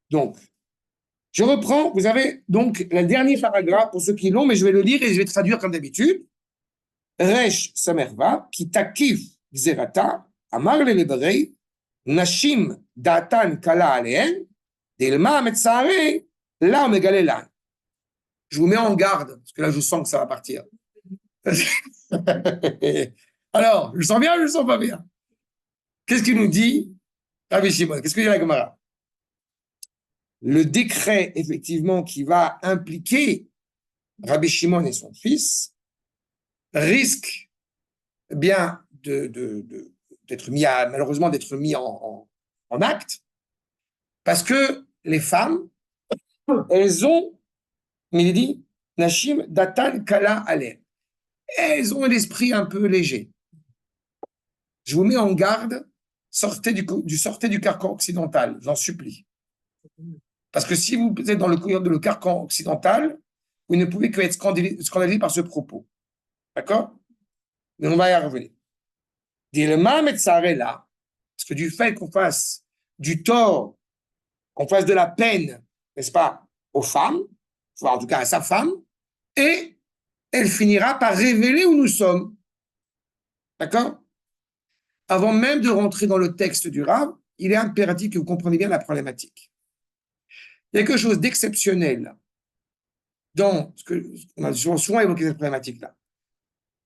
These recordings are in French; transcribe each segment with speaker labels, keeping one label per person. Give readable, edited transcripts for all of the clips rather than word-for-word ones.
Speaker 1: Donc, je reprends, vous avez donc le dernier paragraphe pour ceux qui l'ont, mais je vais le lire et je vais traduire comme d'habitude. Resh Samerva, qui takif Zerata, Amar le Lebarei, Nashim Datan Kala Aleen, Delma Metzare, La Megalelan. Je vous mets en garde, parce que là je sens que ça va partir. Alors, je le sens bien ou je le sens pas bien? Qu'est-ce qu'il nous dit Rabbi Shimon? Qu'est-ce que dit la Gemara? Le décret, effectivement, qui va impliquer Rabbi Shimon et son fils, risque bien d'être mis malheureusement d'être mis en acte, parce que les femmes, elles ont, il dit, Nashim Datan Kala Ale. Elles ont un esprit un peu léger. Je vous mets en garde, sortez du carcan occidental, j'en supplie. Parce que si vous êtes dans le carcan occidental, vous ne pouvez que être scandalisé par ce propos. D'accord? Mais on va y revenir. Dilma Metzare là, parce que du fait qu'on fasse du tort, qu'on fasse de la peine, n'est-ce pas, aux femmes, enfin en tout cas à sa femme, et elle finira par révéler où nous sommes. D'accord? Avant même de rentrer dans le texte du Rav, il est impératif que vous compreniez bien la problématique. Il y a quelque chose d'exceptionnel dans ce que on a souvent évoqué cette problématique-là.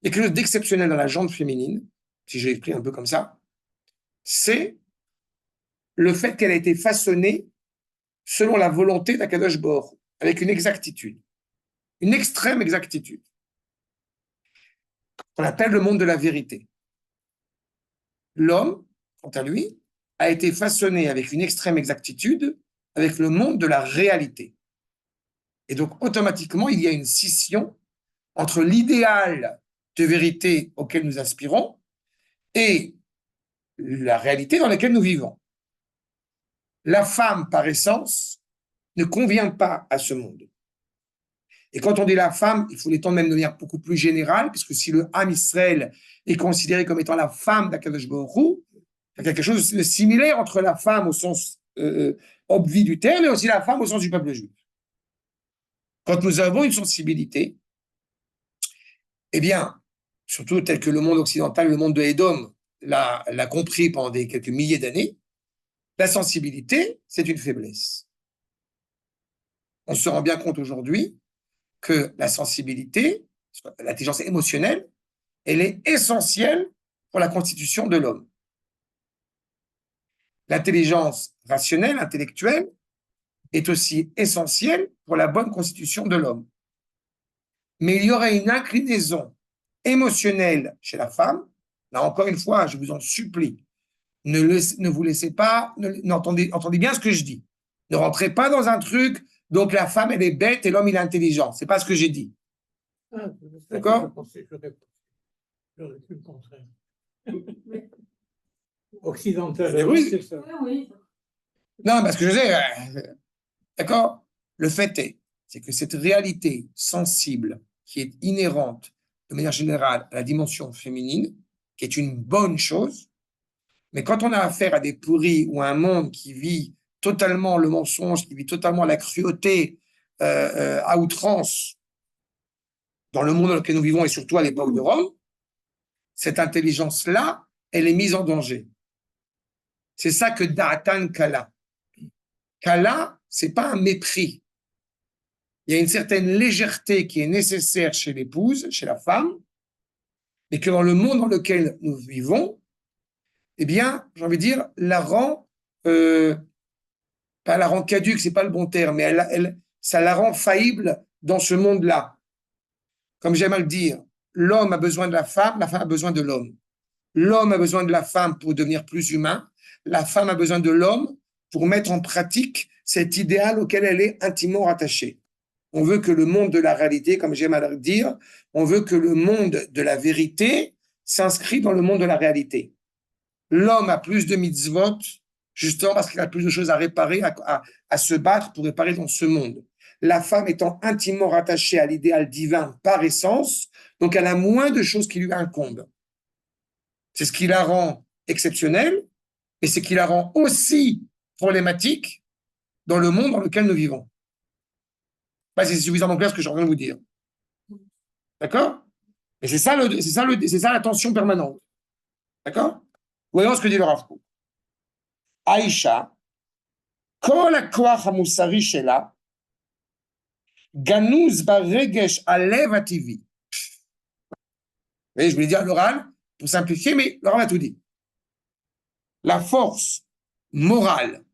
Speaker 1: Il y a quelque chose d'exceptionnel dans la jante féminine, si je l'exprime un peu comme ça, c'est le fait qu'elle a été façonnée selon la volonté d'Akadosh Baruch Hu, avec une exactitude, une extrême exactitude, qu'on appelle le monde de la vérité. L'homme, quant à lui, a été façonné avec une extrême exactitude, avec le monde de la réalité. Et donc, automatiquement, il y a une scission entre l'idéal de vérité auquel nous aspirons et la réalité dans laquelle nous vivons. La femme, par essence, ne convient pas à ce monde. Et quand on dit la femme, il faut l'étendre même de manière beaucoup plus générale, puisque si le Ham Israël est considéré comme étant la femme d'Akadosh Baruch Hu, il y a quelque chose de similaire entre la femme au sens obvi du terme et aussi la femme au sens du peuple juif. Quand nous avons une sensibilité, eh bien, surtout tel que le monde occidental, le monde de Édom l'a compris pendant quelques milliers d'années, la sensibilité, c'est une faiblesse. On se rend bien compte aujourd'hui que la sensibilité, l'intelligence émotionnelle, elle est essentielle pour la constitution de l'homme. L'intelligence rationnelle, intellectuelle, est aussi essentielle pour la bonne constitution de l'homme. Mais il y aurait une inclinaison émotionnelle chez la femme. Là encore une fois, je vous en supplie, ne vous laissez pas, entendez bien ce que je dis. Ne rentrez pas dans un truc, donc la femme elle est bête et l'homme il est intelligent. C'est pas ce que j'ai dit. D'accord?
Speaker 2: J'aurais pu le contraire. Occidental, c'est ça. Oui.
Speaker 1: Non, parce que je sais, d'accord? Le fait c'est que cette réalité sensible qui est inhérente de manière générale à la dimension féminine, qui est une bonne chose, mais quand on a affaire à des pourris ou à un monde qui vit totalement le mensonge, qui vit totalement la cruauté à outrance, dans le monde dans lequel nous vivons et surtout à l'époque de Rome, cette intelligence-là, elle est mise en danger. C'est ça que Da'atan Kala. Kala, c'est pas un mépris. Il y a une certaine légèreté qui est nécessaire chez l'épouse, chez la femme, mais que dans le monde dans lequel nous vivons, eh bien, j'ai envie de dire, pas la rend caduque, c'est pas le bon terme, mais ça la rend faillible dans ce monde-là. Comme j'aime à le dire, l'homme a besoin de la femme a besoin de l'homme. L'homme a besoin de la femme pour devenir plus humain, la femme a besoin de l'homme pour mettre en pratique cet idéal auquel elle est intimement rattachée. On veut que le monde de la réalité, comme j'aime à le dire, on veut que le monde de la vérité s'inscrit dans le monde de la réalité. L'homme a plus de mitzvot, justement parce qu'il a plus de choses à réparer, à se battre pour réparer dans ce monde. La femme étant intimement rattachée à l'idéal divin par essence, donc elle a moins de choses qui lui incombent. C'est ce qui la rend exceptionnelle, et c'est ce qui la rend aussi problématique dans le monde dans lequel nous vivons. Bah, c'est suffisamment clair ce que je suis en train de vous dire. D'accord? Et c'est ça la tension permanente. D'accord? Voyons ce que dit le Rav Kook. Aïcha, kol hakoach hamusari shela, ganuz baregesh alev hativi. Vous voyez, je voulais dire à l'oral, pour simplifier, mais le Rav a tout dit. La force morale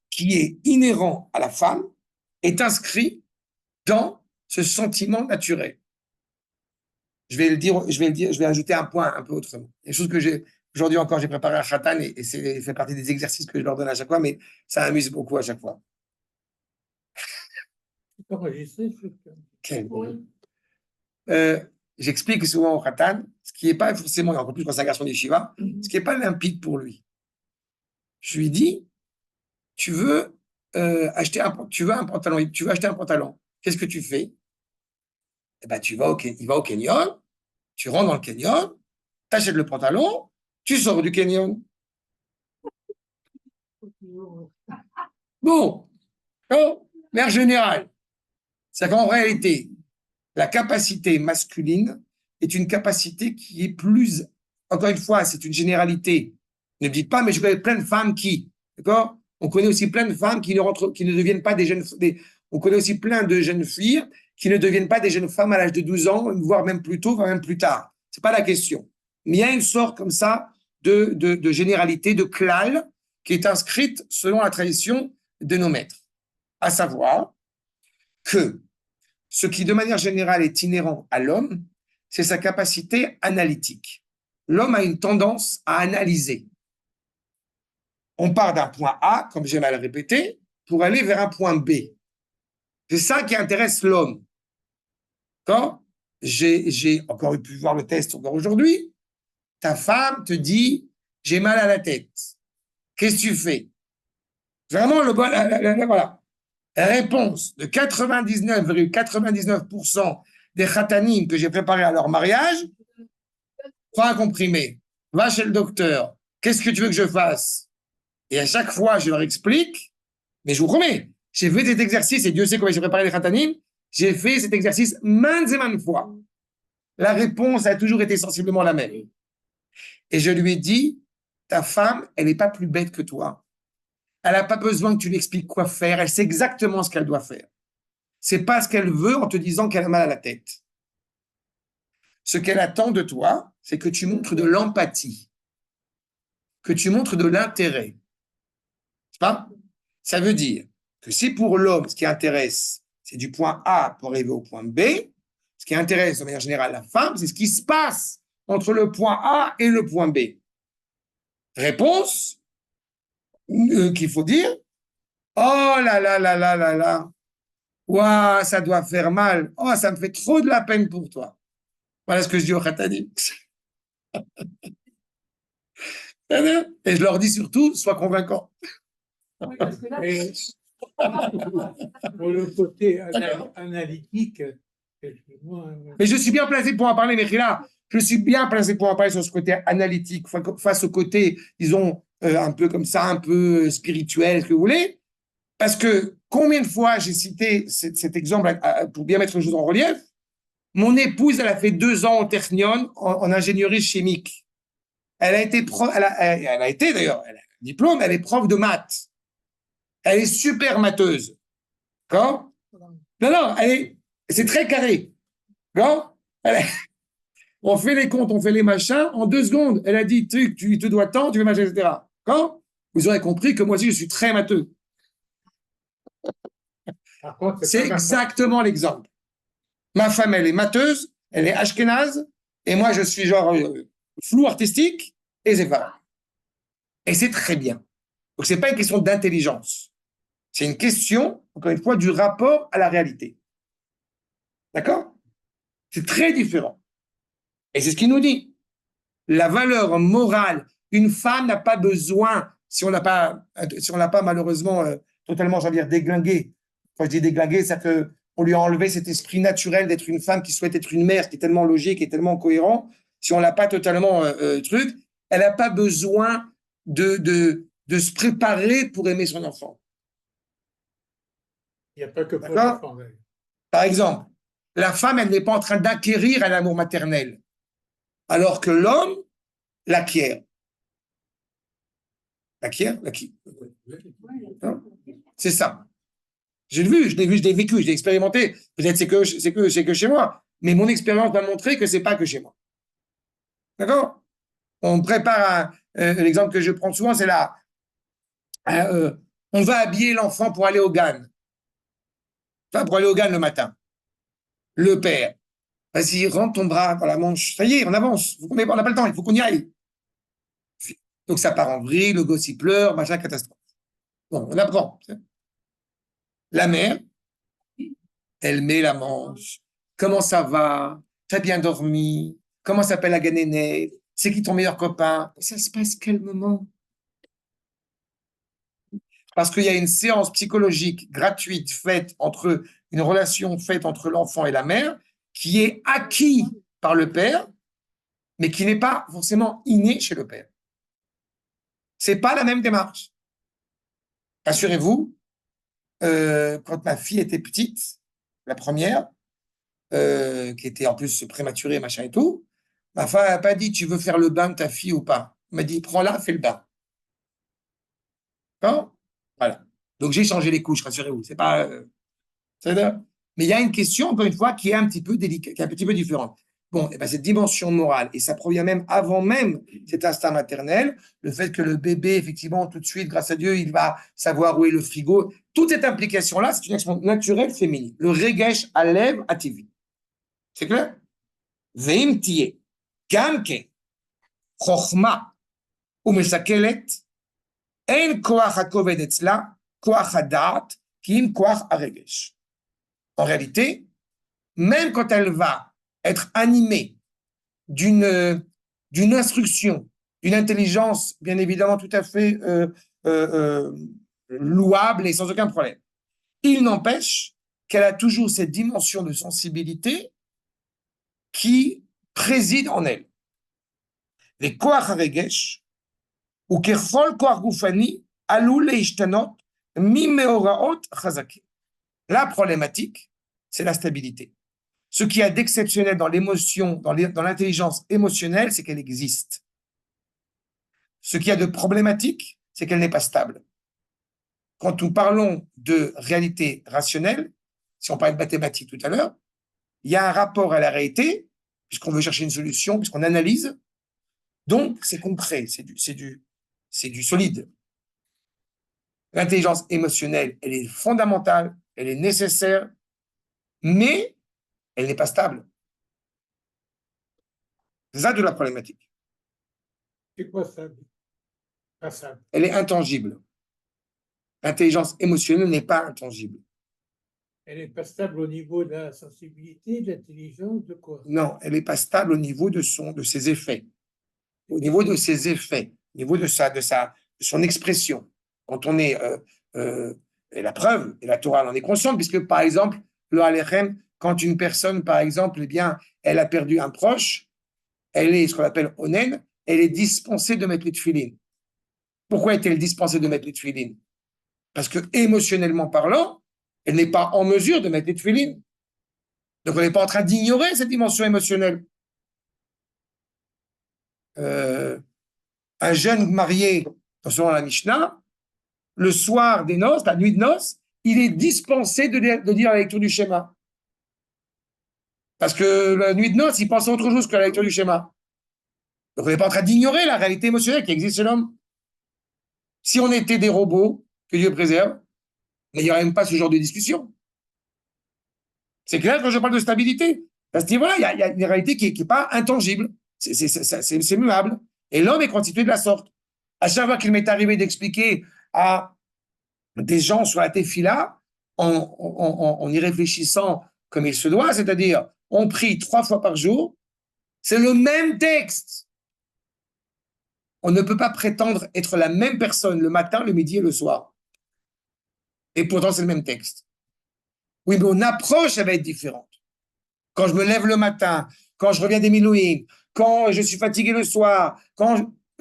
Speaker 1: qui est inhérent à la femme est inscrite dans ce sentiment naturel. Je vais ajouter un point un peu autrement. Une chose que aujourd'hui encore, j'ai préparé un khatan et c'est fait partie des exercices que je leur donne à chaque fois, mais ça amuse beaucoup à chaque fois. J'explique souvent au khatan ce qui n'est pas forcément, et encore plus quand c'est un garçon d'Yeshiva, ce qui n'est pas limpide pour lui. Je lui dis, tu veux acheter un pantalon, qu'est-ce que tu fais? Eh ben, il va au Kenyon, tu rentres dans le Kenyon, tu achètes le pantalon, tu sors du Kenyon. Bon, l'air général, c'est qu'en réalité, la capacité masculine est une capacité qui est plus, encore une fois, c'est une généralité. Ne me dites pas, mais je connais plein de femmes qui, d'accord? On connaît aussi plein de femmes qui ne deviennent pas on connaît aussi plein de jeunes filles qui ne deviennent pas des jeunes femmes à l'âge de 12 ans, voire même plus tôt, voire même plus tard. C'est pas la question. Mais il y a une sorte comme ça de généralité, de klal, qui est inscrite selon la tradition de nos maîtres. À savoir que ce qui, de manière générale, est inhérent à l'homme, c'est sa capacité analytique. L'homme a une tendance à analyser. On part d'un point A, comme j'aime à le répéter, pour aller vers un point B. C'est ça qui intéresse l'homme. Quand j'ai encore pu voir le test encore aujourd'hui, ta femme te dit « j'ai mal à la tête ». Qu'est-ce que tu fais? Vraiment, voilà. La réponse de 99,99% des khatanim que j'ai préparés à leur mariage, prends un comprimé, va chez le docteur, qu'est-ce que tu veux que je fasse? Et à chaque fois, je leur explique, mais je vous promets, j'ai fait cet exercice, et Dieu sait comment j'ai préparé les khatanim, j'ai fait cet exercice maintes et maintes fois. La réponse a toujours été sensiblement la même. Et je lui ai dit, ta femme, elle n'est pas plus bête que toi. Elle n'a pas besoin que tu lui expliques quoi faire. Elle sait exactement ce qu'elle doit faire. C'est pas ce qu'elle veut en te disant qu'elle a mal à la tête. Ce qu'elle attend de toi, c'est que tu montres de l'empathie, que tu montres de l'intérêt. C'est pas? Ça veut dire que si pour l'homme, ce qui intéresse, c'est du point A pour arriver au point B, ce qui intéresse de manière générale la femme, c'est ce qui se passe entre le point A et le point B. Réponse qu'il faut dire, oh là là là là là là, ouah, ça doit faire mal, oh, ça me fait trop de la peine pour toi. Voilà ce que je dis aux khatanim. Et je leur dis surtout, sois convaincant.
Speaker 2: Oui, parce que là, pour le côté analytique,
Speaker 1: mais je suis bien placé pour en parler, Mechila. Je suis bien placé pour en parler sur ce côté analytique, face au côté, disons, un peu comme ça, un peu spirituel, ce que vous voulez. Parce que combien de fois j'ai cité cet exemple pour bien mettre les choses en relief. Mon épouse, elle a fait 2 ans au Technion en ingénierie chimique. Elle a été d'ailleurs, elle a un diplôme, elle est prof de maths. Elle est super matheuse. D'accord? Non, c'est très carré. D'accord? On fait les comptes, on fait les machins. En 2 secondes, elle a dit, tu te dois tant, tu veux machin, etc. D'accord? Vous aurez compris que moi aussi, je suis très matheux. C'est exactement l'exemple. Ma femme, elle est matheuse, elle est ashkénaze, et moi, je suis genre flou artistique, et c'est pareil. Et c'est très bien. Donc, c'est pas une question d'intelligence. C'est une question, encore une fois, du rapport à la réalité. D'accord? C'est très différent. Et c'est ce qu'il nous dit. La valeur morale, une femme n'a pas besoin, si on l'a pas malheureusement totalement, j'allais dire, déglingué. Quand je dis déglingué, c'est qu'on lui a enlevé cet esprit naturel d'être une femme qui souhaite être une mère, qui est tellement logique et tellement cohérent. Si on l'a pas totalement truc, elle n'a pas besoin de de se préparer pour aimer son enfant.
Speaker 2: Il n'y a pas que pour
Speaker 1: D'accord?
Speaker 2: l'enfant, d'ailleurs.
Speaker 1: Par exemple, la femme, elle n'est pas en train d'acquérir un amour maternel, alors que l'homme l'acquiert. L'acquiert? Hein? C'est ça. J'ai vu, je l'ai vécu, je l'ai expérimenté. Peut-être c'est que chez moi. Mais mon expérience m'a montré que c'est pas que chez moi. D'accord? On prépare l'exemple que je prends souvent, c'est là. On va habiller l'enfant pour aller au GAN. Enfin, pour aller au GAN le matin. Le père. Vas-y, rentre ton bras dans la manche. Ça y est, on avance. On n'a pas le temps, il faut qu'on y aille. Donc ça part en vrille, le gosse il pleure, machin, catastrophe. Bon, on apprend. La mère, elle met la manche. Comment ça va? T'as bien dormi? Comment s'appelle la ganénée? C'est qui ton meilleur copain? Ça se passe calmement. Parce qu'il y a une séance psychologique gratuite faite entre une relation faite entre l'enfant et la mère qui est acquis par le père, mais qui n'est pas forcément inné chez le père. C'est pas la même démarche. Assurez-vous, quand ma fille était petite, la première, qui était en plus prématurée, machin et tout, ma femme n'a pas dit tu veux faire le bain de ta fille ou pas. Elle m'a dit prends-la, fais le bain. D'accord? Voilà. Donc j'ai changé les couches, rassurez-vous. C'est pas. Mais il y a une question, encore une fois, qui est un petit peu délicate, qui est un petit peu différente. Bon, et ben cette dimension morale, et ça provient même avant même cet instinct maternel, le fait que le bébé, effectivement, tout de suite, grâce à Dieu, il va savoir où est le frigo. Toute cette implication-là, c'est une action naturelle féminine. Le regesh alev ativi. C'est clair? Veim tiye, gamke, chokhma, umesakelet, ein koach hakoved etzla, koach hadat, kim koach haregesh. En réalité, même quand elle va être animée d'une instruction, d'une intelligence, bien évidemment, tout à fait louable et sans aucun problème, il n'empêche qu'elle a toujours cette dimension de sensibilité qui préside en elle. Les koach haregesh, ou kechol koach gufani, alou leishtanot, mi meoraot chazakim. La problématique, c'est la stabilité. Ce qu'il y a d'exceptionnel dans l'émotion, dans l'intelligence émotionnelle, c'est qu'elle existe. Ce qu'il y a de problématique, c'est qu'elle n'est pas stable. Quand nous parlons de réalité rationnelle, si on parlait de mathématiques tout à l'heure, il y a un rapport à la réalité, puisqu'on veut chercher une solution, puisqu'on analyse. Donc, c'est concret, c'est du solide. L'intelligence émotionnelle, elle est fondamentale, elle est nécessaire, mais elle n'est pas stable. C'est ça de la problématique.
Speaker 2: C'est quoi ça? Pas ça.
Speaker 1: Elle est intangible. L'intelligence émotionnelle n'est pas intangible.
Speaker 2: Elle n'est pas stable au niveau de la sensibilité, de l'intelligence, de quoi?
Speaker 1: Non, elle n'est pas stable au niveau de ses effets. Au niveau de ses effets, au niveau de son expression. Quand on est, et la preuve, et la Torah en est consciente, puisque par exemple, le Alechem, quand une personne, par exemple, eh bien, elle a perdu un proche, elle est ce qu'on appelle onen, elle est dispensée de mettre les tefilines. Pourquoi est-elle dispensée de mettre les tefilines? Parce que émotionnellement parlant, elle n'est pas en mesure de mettre les tefilines. Donc on n'est pas en train d'ignorer cette dimension émotionnelle. Un jeune marié, selon la Mishnah, le soir des noces, la nuit de noces, il est dispensé de dire la lecture du schéma. Parce que la nuit de noces, il pense à autre chose que la lecture du schéma. Donc on n'est pas en train d'ignorer la réalité émotionnelle qui existe chez l'homme. Si on était des robots, que Dieu préserve, mais il n'y aurait même pas ce genre de discussion. C'est clair quand je parle de stabilité. À ce niveau-là, il y a une réalité qui n'est pas intangible. C'est muable. Et l'homme est constitué de la sorte. À chaque fois qu'il m'est arrivé d'expliquer à des gens sur la tefila, en y réfléchissant comme il se doit, c'est-à-dire on prie 3 fois par jour, c'est le même texte. On ne peut pas prétendre être la même personne le matin, le midi et le soir. Et pourtant, c'est le même texte. Oui, mais mon approche, elle va être différente. Quand je me lève le matin, quand je reviens des Milouïm, quand je suis fatigué le soir,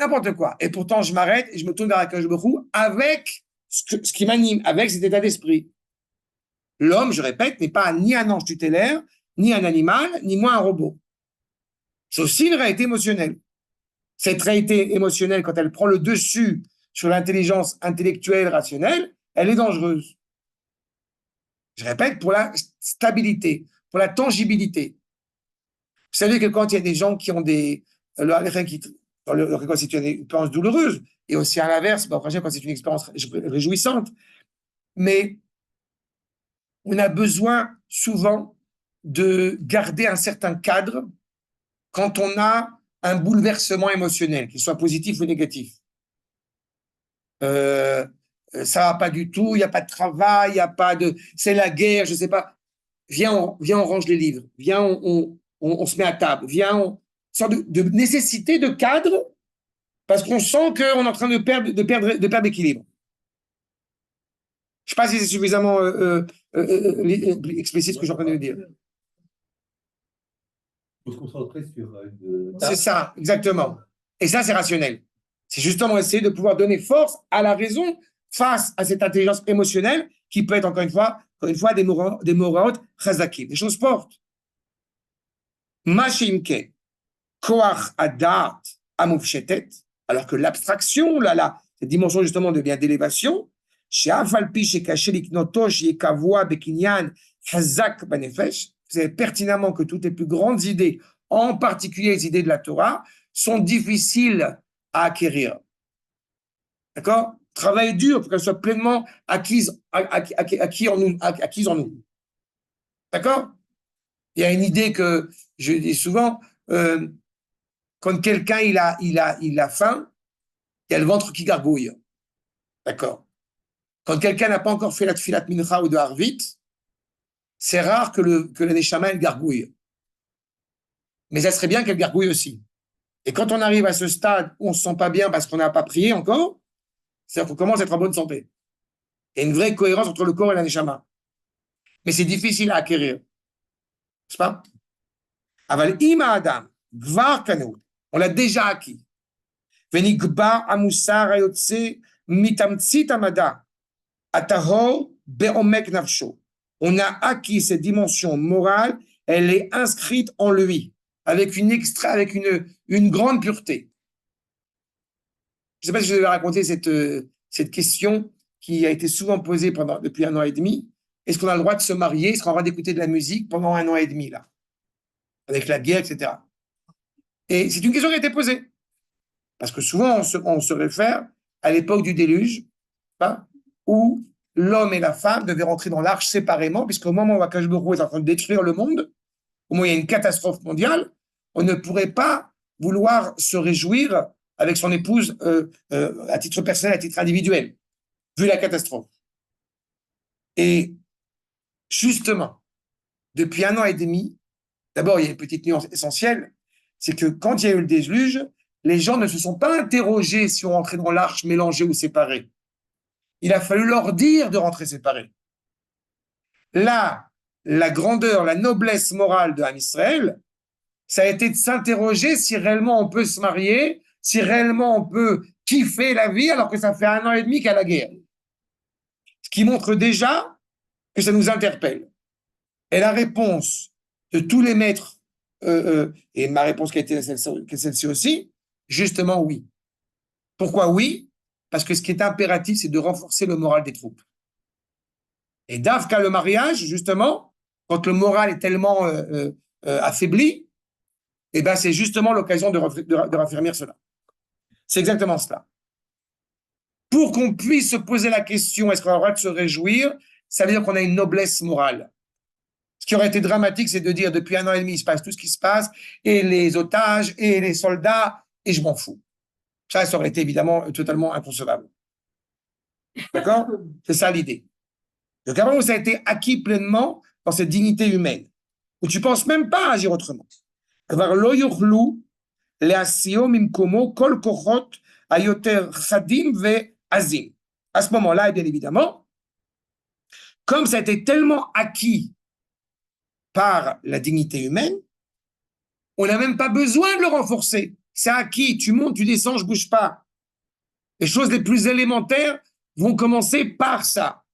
Speaker 1: n'importe quoi. Et pourtant, je m'arrête et je me tourne vers Akadosh Baruch Hu avec ce qui m'anime, avec cet état d'esprit. L'homme, je répète, n'est pas ni un ange tutélaire, ni un animal, ni moins un robot. C'est aussi une réalité émotionnelle. Cette réalité émotionnelle, quand elle prend le dessus sur l'intelligence intellectuelle, rationnelle, elle est dangereuse. Je répète, pour la stabilité, pour la tangibilité. Vous savez que quand il y a des gens qui ont des... quand c'est une expérience douloureuse, et aussi à l'inverse, quand c'est une expérience réjouissante, mais on a besoin souvent de garder un certain cadre quand on a un bouleversement émotionnel, qu'il soit positif ou négatif. Ça va pas du tout, il n'y a pas de travail, il n'y a pas de... C'est la guerre, je sais pas. Viens, on range les livres. Viens, on se met à table. Viens, une sorte de nécessité de cadre parce qu'on sent qu'on est en train de perdre l'équilibre. Je ne sais pas si c'est suffisamment explicite ce que je suis en train de dire.
Speaker 3: Il faut se concentrer sur une...
Speaker 1: C'est ça, exactement. Et ça, c'est rationnel. C'est justement essayer de pouvoir donner force à la raison face à cette intelligence émotionnelle qui peut être, encore une fois, des moraot chazakim, des choses fortes. Mashimke, koach adat amufshetet, alors que l'abstraction, cette dimension justement de bien d'élévation, chez Afalpi, chez Kaché, Liknotosh, Yekavua, Bekinyan, Hazak, Banefesh, vous savez pertinemment que toutes les plus grandes idées, en particulier les idées de la Torah, sont difficiles à acquérir. D'accord? Travail dur pour qu'elles soient pleinement acquises en nous. D'accord? Il y a une idée que je dis souvent, quand quelqu'un il a faim, il y a le ventre qui gargouille. D'accord? Quand quelqu'un n'a pas encore fait la tfilat mincha ou de harvit, c'est rare que le neshama elle gargouille. Mais ça serait bien qu'elle gargouille aussi. Et quand on arrive à ce stade où on ne se sent pas bien parce qu'on n'a pas prié encore, c'est-à-dire qu'on commence à être en bonne santé. Il y a une vraie cohérence entre le corps et la neshama. Mais c'est difficile à acquérir. N'est-ce pas? Aval ima adam, gvar kanu, on l'a déjà acquis. Venigba amusar ayotse mitamtsit amada, atahor beomek nafsho. On a acquis cette dimension morale, elle est inscrite en lui, avec une grande pureté. Je ne sais pas si je vais raconter cette question qui a été souvent posée depuis 1 an et demi. Est-ce qu'on a le droit de se marier? Est-ce qu'on a le droit d'écouter de la musique pendant 1 an et demi, là, avec la guerre, etc. Et c'est une question qui a été posée. Parce que souvent, on se réfère à l'époque du déluge, hein, où l'homme et la femme devaient rentrer dans l'arche séparément, puisqu'au moment où Akadosh Baruch Hu est en train de détruire le monde, au moment où il y a une catastrophe mondiale, on ne pourrait pas vouloir se réjouir avec son épouse à titre personnel, à titre individuel, vu la catastrophe. Et justement, depuis 1 an et demi, d'abord, il y a une petite nuance essentielle, c'est que quand il y a eu le déluge, les gens ne se sont pas interrogés si on rentrait dans l'arche mélangée ou séparée. Il a fallu leur dire de rentrer séparés. Là, la grandeur, la noblesse morale de Ham Israël, ça a été de s'interroger si réellement on peut se marier, si réellement on peut kiffer la vie alors que ça fait 1 an et demi qu'il y a la guerre. Ce qui montre déjà que ça nous interpelle. Et la réponse de tous les maîtres, et ma réponse qui a été celle-ci aussi, justement oui. Pourquoi oui? Parce que ce qui est impératif, c'est de renforcer le moral des troupes. Et d'Avka, le mariage, justement, quand le moral est tellement affaibli, eh ben, c'est justement l'occasion de raffermir cela. C'est exactement cela. Pour qu'on puisse se poser la question, est-ce qu'on a le droit de se réjouir? Ça veut dire qu'on a une noblesse morale. Ce qui aurait été dramatique, c'est de dire, depuis 1 an et demi, il se passe tout ce qui se passe, et les otages, et les soldats, et je m'en fous. Ça aurait été évidemment totalement inconcevable. D'accord? C'est ça l'idée. Donc, avant où ça a été acquis pleinement dans cette dignité humaine, où tu ne penses même pas à agir autrement. À ce moment-là, bien évidemment, comme ça a été tellement acquis par la dignité humaine, on n'a même pas besoin de le renforcer. c'est acquis. Tu montes, tu descends, je bouge pas. Les choses les plus élémentaires vont commencer par ça.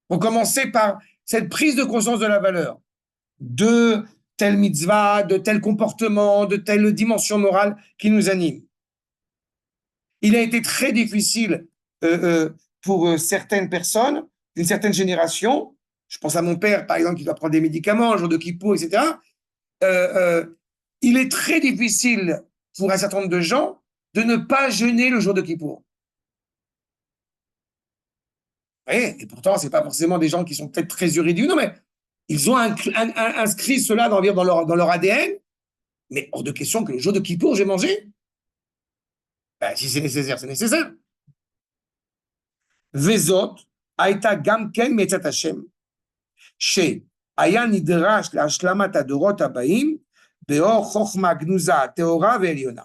Speaker 1: Vont commencer par cette prise de conscience de la valeur. De tel mitzvah, de tel comportement, de telle dimension morale qui nous anime. Il a été très difficile pour certaines personnes d'une certaine génération. Je pense à mon père, par exemple, qui doit prendre des médicaments le jour de Kippour, etc. Il est très difficile pour un certain nombre de gens de ne pas jeûner le jour de Kippour. Et pourtant, ce n'est pas forcément des gens qui sont peut-être très érudits, non, mais ils ont inscrit cela dans leur ADN, mais hors de question que le jour de Kippour, j'ai mangé. Ben, si c'est nécessaire, c'est nécessaire. Vezot, Aïta Gamken Metzat Hashem, שהיה נדרש להשלמת הדורות הבאים, באור חוכמה גנוזה, טהורה ועליונה.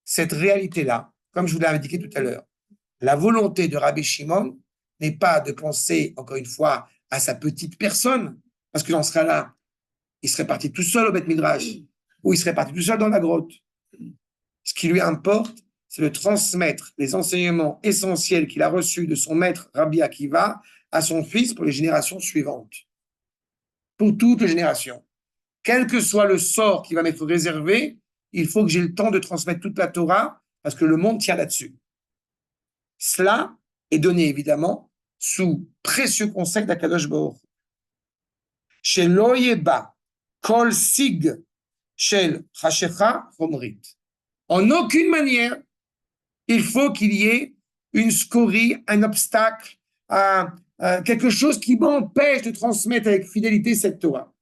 Speaker 1: Cette réalité-là, comme je vous l'ai indiqué tout à l'heure, la volonté de Rabbi Shimon n'est pas de penser, encore une fois, à sa petite personne, parce que dans ce cas-là, il serait parti tout seul au Beth Midrash, ou il serait parti tout seul dans la grotte. Ce qui lui importe, c'est de transmettre les enseignements essentiels qu'il a reçus de son maître Rabbi Akiva à son fils pour les générations suivantes. Pour toutes les générations. Quel que soit le sort qui va m'être réservé, il faut que j'ai le temps de transmettre toute la Torah, parce que le monde tient là-dessus. Cela est donné, évidemment, sous précieux conseil d'Akadosh Baruch. Chez Loyeba, Kol Sig, Shel Hashecha Chomrit. En aucune manière, il faut qu'il y ait une scorie, un obstacle, quelque chose qui m'empêche de transmettre avec fidélité cette Torah.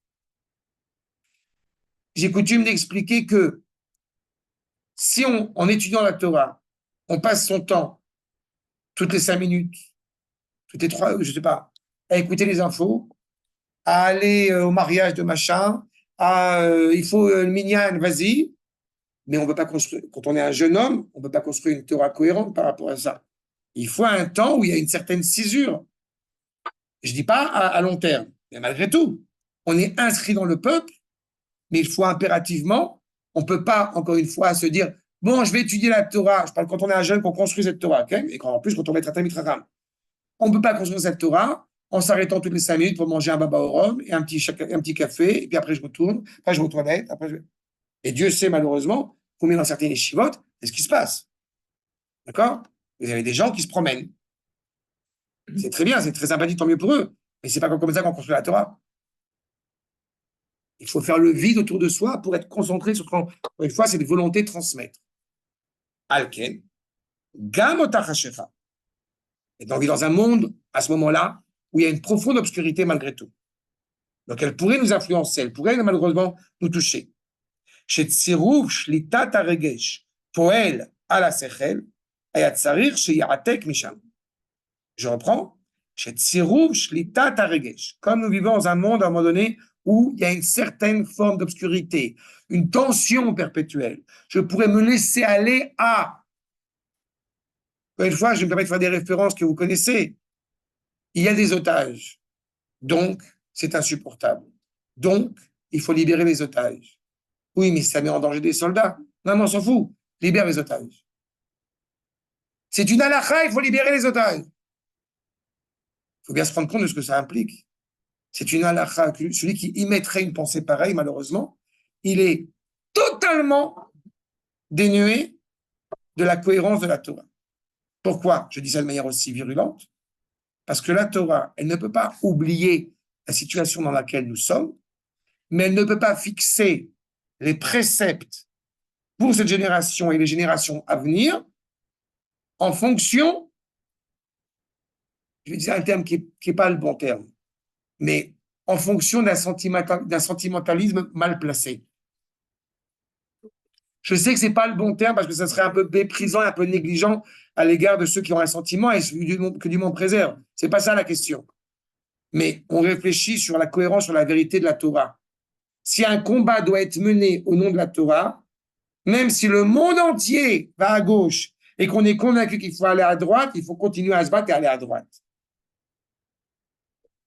Speaker 1: J'ai coutume d'expliquer que si en étudiant la Torah, on passe son temps, toutes les 5 minutes, toutes les 3, je ne sais pas, à écouter les infos, à aller au mariage de machin, il faut le minyan, vas-y, mais on ne peut pas construire, quand on est un jeune homme, on ne peut pas construire une Torah cohérente par rapport à ça. Il faut un temps où il y a une certaine cisure. Je ne dis pas à long terme, mais malgré tout, on est inscrit dans le peuple, mais il faut impérativement, on ne peut pas, encore une fois, se dire, bon, je vais étudier la Torah, je parle quand on est un jeune, qu'on construit cette Torah, okay? Et en plus, quand on va être un Talmid Chacham. On ne peut pas construire cette Torah en s'arrêtant toutes les 5 minutes pour manger un baba au rhum et un petit café, et puis après je retourne, après je vais aux toilettes, Et Dieu sait malheureusement combien dans certaines yeshivot, c'est ce qui se passe. D'accord? Vous avez des gens qui se promènent. C'est très bien, c'est très sympathique, tant mieux pour eux. Mais c'est pas comme ça qu'on construit la Torah. Il faut faire le vide autour de soi pour être concentré sur, une fois, c'est une volonté de transmettre. Alken, gamotachashecha. Et donc, on vit dans un monde, à ce moment-là, où il y a une profonde obscurité malgré tout. Donc, elle pourrait nous influencer, elle pourrait malheureusement nous toucher. Chez Tsirouf, Shlitat Aregesh, Poel, Ala Sechel, Ayatsarir, chez Yaratek Misham. Je reprends. Chez Tsirouf, Shlitat Aregesh. Comme nous vivons dans un monde, à un moment donné, où il y a une certaine forme d'obscurité, une tension perpétuelle. Je pourrais me laisser aller à. Une fois, je me permets de faire des références que vous connaissez. Il y a des otages. Donc, c'est insupportable. Donc, il faut libérer les otages. Oui, mais ça met en danger des soldats. Non, mais on s'en fout. Libère les otages. C'est une halakha, il faut libérer les otages. Il faut bien se rendre compte de ce que ça implique. C'est une halakha. Celui qui y mettrait une pensée pareille, malheureusement, il est totalement dénué de la cohérence de la Torah. Pourquoi je dis ça de manière aussi virulente? Parce que la Torah, elle ne peut pas oublier la situation dans laquelle nous sommes, mais elle ne peut pas fixer les préceptes pour cette génération et les générations à venir en fonction, je vais dire un terme qui n'est pas le bon terme, mais en fonction d'un sentimentalisme mal placé. Je sais que ce n'est pas le bon terme parce que ça serait un peu méprisant et un peu négligent à l'égard de ceux qui ont un sentiment et que du monde préserve. Ce n'est pas ça la question. Mais on réfléchit sur la cohérence, sur la vérité de la Torah. Si un combat doit être mené au nom de la Torah, même si le monde entier va à gauche et qu'on est convaincu qu'il faut aller à droite, il faut continuer à se battre et aller à droite.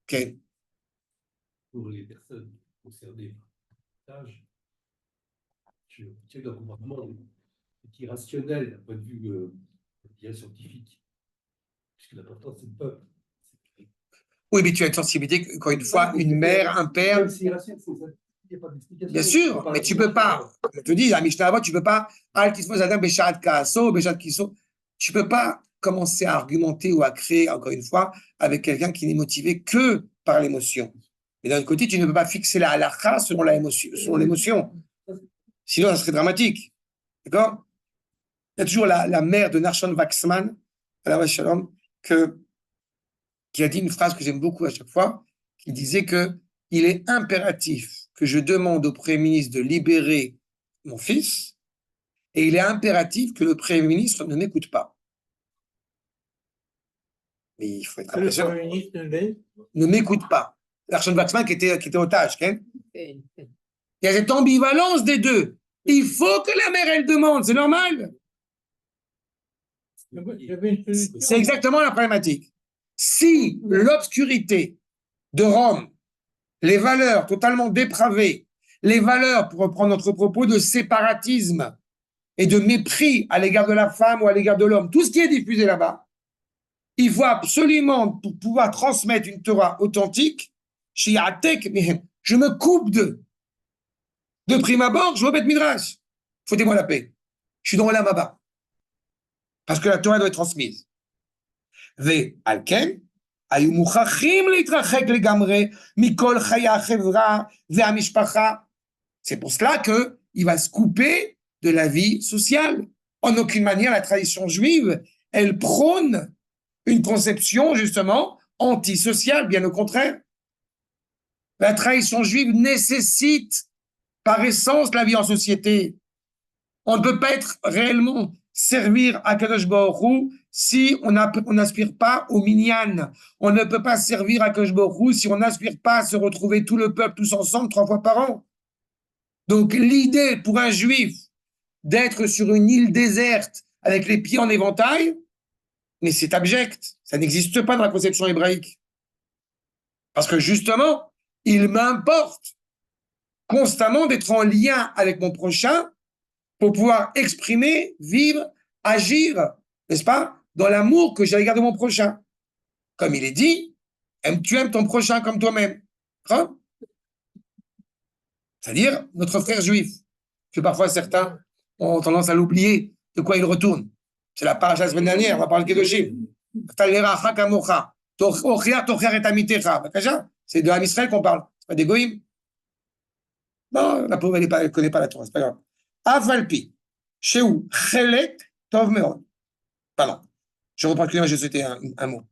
Speaker 1: Ok.
Speaker 3: Pour les personnes concernées par le partage, je tiens le comportement qui est rationnel d'un point de vue bien scientifique, puisque l'important c'est le peuple.
Speaker 1: Oui, mais tu as une sensibilité, encore une fois, une mère, un père.
Speaker 3: Même si irrationnel, il n'y a pas d'explication.
Speaker 1: Bien sûr, mais tu ne peux pas. Je te dis, la Mishnah avant, tu ne peux pas. Tu ne peux pas commencer à argumenter ou à créer, encore une fois, avec quelqu'un qui n'est motivé que par l'émotion. Mais d'un autre côté, tu ne peux pas fixer la halakha selon l'émotion. Sinon, ça serait dramatique. D'accord? Il y a toujours la mère de Nachshon Waxman, Shalom, qui a dit une phrase que j'aime beaucoup à chaque fois, qui disait que il est impératif que je demande au Premier ministre de libérer mon fils, et il est impératif que le Premier ministre ne m'écoute pas. Mais il faut être
Speaker 2: Le
Speaker 1: impressionnant.
Speaker 2: Premier ministre
Speaker 1: Ne m'écoute pas. L'archon Waxman qui était otage. Il y a cette ambivalence des deux. Il faut que la mère, elle demande, c'est normal. C'est exactement la problématique. Si l'obscurité de Rome, les valeurs totalement dépravées, les valeurs, pour reprendre notre propos, de séparatisme et de mépris à l'égard de la femme ou à l'égard de l'homme, tout ce qui est diffusé là-bas, il faut absolument, pour pouvoir transmettre une Torah authentique, je me coupe d'eux. De prime abord, je vais Midrash. Foutez-moi la paix. Je suis dans la Maba. Parce que la Torah doit être transmise. Ve'alken, היו מוכרחים להתרחק לגמרי מכל חיי החברה והמשפחה. C'est pour cela qu'il va se couper de la vie sociale. En aucune manière, la tradition juive, elle prône une conception, justement, antisociale, bien au contraire. La tradition juive nécessite, par essence, la vie en société. On ne peut pas être réellement servir à Kadosh Baruch Hu si on n'aspire pas au minyan. On ne peut pas servir à Kadosh Baruch Hu si on n'aspire pas à se retrouver tout le peuple tous ensemble 3 fois par an. Donc l'idée pour un juif d'être sur une île déserte avec les pieds en éventail, mais c'est abject. Ça n'existe pas dans la conception hébraïque. Parce que justement, il m'importe constamment d'être en lien avec mon prochain pour pouvoir exprimer, vivre, agir, n'est-ce pas, dans l'amour que j'ai à l'égard de mon prochain. Comme il est dit, tu aimes ton prochain comme toi-même. Hein? C'est-à-dire notre frère juif, que parfois certains ont tendance à l'oublier, de quoi il retourne. C'est la paracha la semaine dernière, on va parler de Kedoshim. C'est de Ham Israël qu'on parle, c'est pas des goïms. Non, la pauvre, elle ne connaît pas la Torah, c'est pas grave. Avalpi, chez où Chelek Tov Meod. Pardon, je reprends que je souhaitais un mot.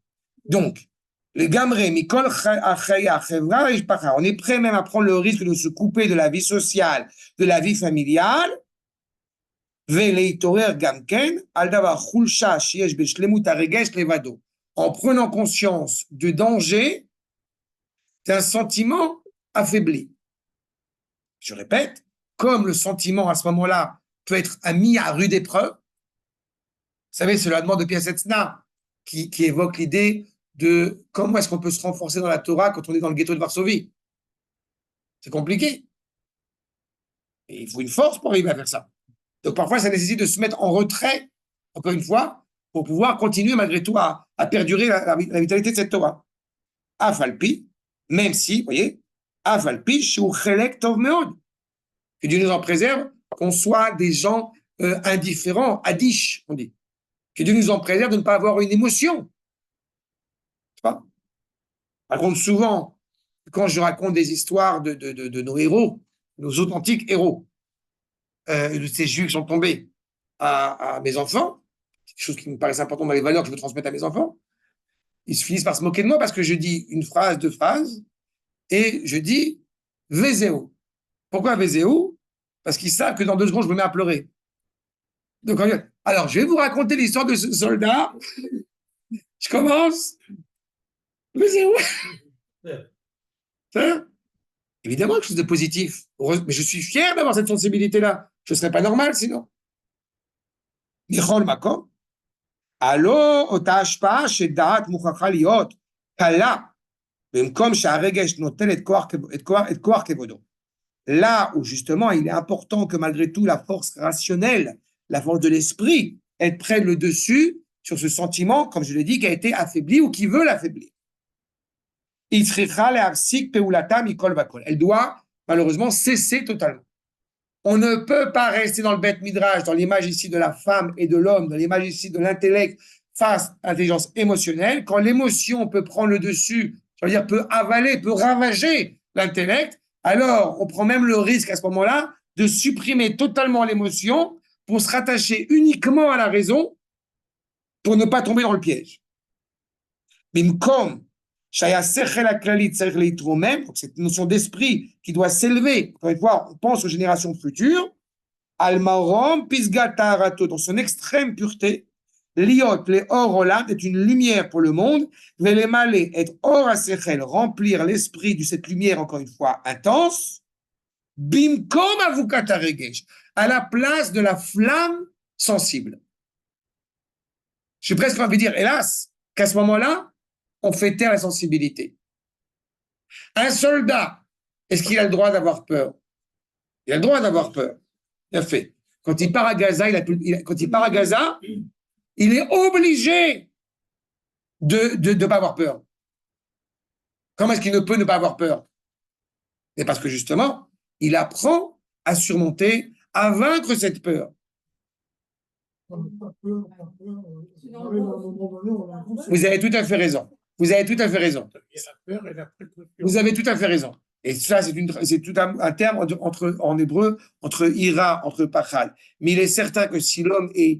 Speaker 1: Donc, les gamré, Mikol Achaya, Chevra et Shpacha, on est prêt même à prendre le risque de se couper de la vie sociale, de la vie familiale. Veleitorer Gamken, Aldava Chulsha, Shiesh Beshlemut Aregesh Levado. En prenant conscience du danger d'un sentiment affaibli. Je répète, comme le sentiment à ce moment-là peut être mis à rude épreuve. Vous savez, c'est la demande de Piasetzna qui évoque l'idée de comment est-ce qu'on peut se renforcer dans la Torah quand on est dans le ghetto de Varsovie. C'est compliqué. Et il faut une force pour arriver à faire ça. Donc parfois, ça nécessite de se mettre en retrait, encore une fois, pour pouvoir continuer malgré tout à perdurer la vitalité de cette Torah. Afalpi, même si, vous voyez, Afalpi, Shuchelek Tov Meod. Que Dieu nous en préserve, qu'on soit des gens indifférents, adish, on dit. Que Dieu nous en préserve de ne pas avoir une émotion. Pas. Par contre, souvent, quand je raconte des histoires de nos héros, nos authentiques héros, de ces juifs qui sont tombés à mes enfants, quelque chose qui me paraît important dans les valeurs que je veux transmettre à mes enfants, ils finissent par se moquer de moi parce que je dis une phrase, 2 phrases, et je dis « Vezéo ». Pourquoi Vezéo? Parce qu'ils savent que dans 2 secondes, je me mets à pleurer. Donc, alors, je vais vous raconter l'histoire de ce soldat. Je commence. Vezéo. Évidemment, quelque chose de positif. Mais je suis fier d'avoir cette sensibilité-là. Je ne serais pas normal sinon. Michol Makom. Allo, ota hashpa'a she'da'at mukhacha liot kala במקום שהרגש נותן את כוח כבודו. Là où justement il est important que malgré tout la force rationnelle la force de l'esprit, elle prenne le dessus sur ce sentiment, comme je l'ai dit, qui a été affaibli ou qui veut l'affaiblir. Elle doit malheureusement cesser totalement. On ne peut pas rester dans le bête midrash, dans l'image ici de la femme et de l'homme, dans l'image ici de l'intellect face à l'intelligence émotionnelle. Quand l'émotion peut prendre le dessus, ça veut dire peut avaler, peut ravager l'intellect, alors on prend même le risque à ce moment-là de supprimer totalement l'émotion pour se rattacher uniquement à la raison pour ne pas tomber dans le piège. Bimkom, donc cette notion d'esprit qui doit s'élever, encore une fois, on pense aux générations futures, Almarom, Pisgatarato, dans son extrême pureté, Liot, les or olam, est une lumière pour le monde, les malais, être or à sechel, remplir l'esprit de cette lumière, encore une fois, intense, Bimkom avukataregesh, à la place de la flamme sensible. Je suis presque envie de dire, hélas, qu'à ce moment-là, on fait taire la sensibilité. Un soldat, est-ce qu'il a le droit d'avoir peur? Il a le droit d'avoir peur. Il a fait. Quand il part à Gaza, quand il part à Gaza, il est obligé de ne pas avoir peur. Comment est-ce qu'il ne peut ne pas avoir peur? Mais parce que justement, il apprend à surmonter, à vaincre cette peur. Vous avez tout à fait raison. Vous avez tout à fait raison. Vous avez tout à fait raison. Et ça, c'est tout un terme en hébreu, entre ira, entre pachal. Mais il est certain que si l'homme est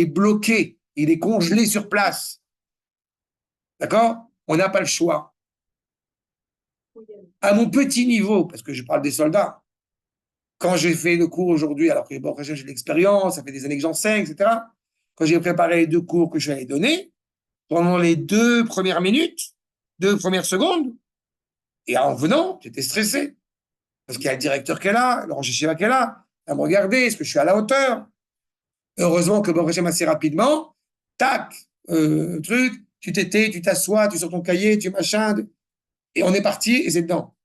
Speaker 1: bloqué, il est congelé sur place, d'accord? On n'a pas le choix. À mon petit niveau, parce que je parle des soldats, quand j'ai fait le cours aujourd'hui, alors que bon, j'ai de l'expérience, ça fait des années que j'enseigne, etc. Quand j'ai préparé les 2 cours que je vais aller donner, pendant les 2 premières minutes, 2 premières secondes, et en venant, j'étais stressé. Parce qu'il y a le directeur qui est là, le Rosh Hashiva qui est là, à me regarder, est-ce que je suis à la hauteur? Heureusement que bon, assez rapidement, tac, truc, tu t'étais, tu t'assois, tu sors ton cahier, tu machin, et on est parti, et c'est dedans.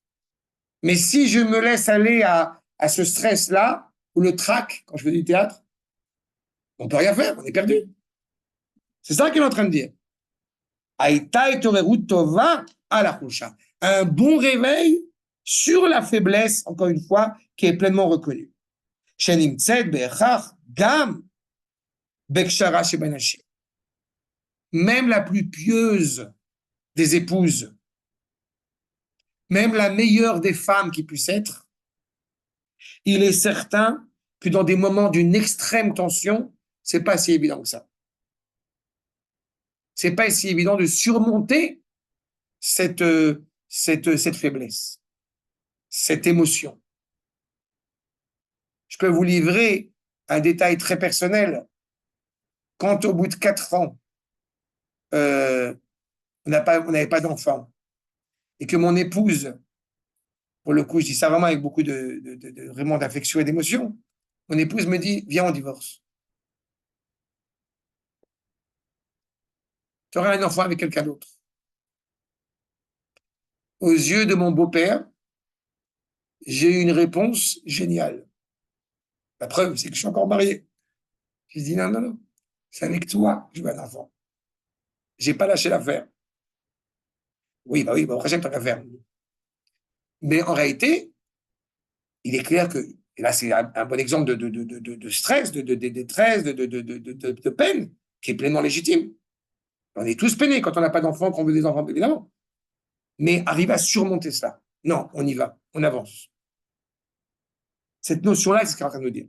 Speaker 1: Mais si je me laisse aller à ce stress-là, ou le trac, quand je fais du théâtre, on ne peut rien faire, on est perdu. C'est ça qu'il est en train de dire. Un bon réveil sur la faiblesse, encore une fois, qui est pleinement reconnue. Même la plus pieuse des épouses, même la meilleure des femmes qui puisse être, il est certain que dans des moments d'une extrême tension, c'est pas si évident que ça. C'est pas si évident de surmonter cette faiblesse, cette émotion. Je peux vous livrer un détail très personnel. Quand au bout de 4 ans, on n'avait pas d'enfant, et que mon épouse, pour le coup, je dis ça vraiment avec beaucoup vraiment d'affection et d'émotion, mon épouse me dit, viens, on divorce. Tu auras un enfant avec quelqu'un d'autre. Aux yeux de mon beau-père, j'ai eu une réponse géniale. La preuve, c'est que je suis encore marié. J'ai dit, non, non, non, c'est avec toi que je veux un enfant. J'ai pas lâché l'affaire. Oui, après, j'ai tant qu'à faire. Mais en réalité, il est clair que, et là, c'est un bon exemple de stress, de détresse, de peine, qui est pleinement légitime. On est tous peinés quand on n'a pas d'enfants, qu'on veut des enfants, évidemment. Mais arriver à surmonter cela. Non, on y va, on avance. Cette notion-là, c'est ce qu'il est en train de nous dire.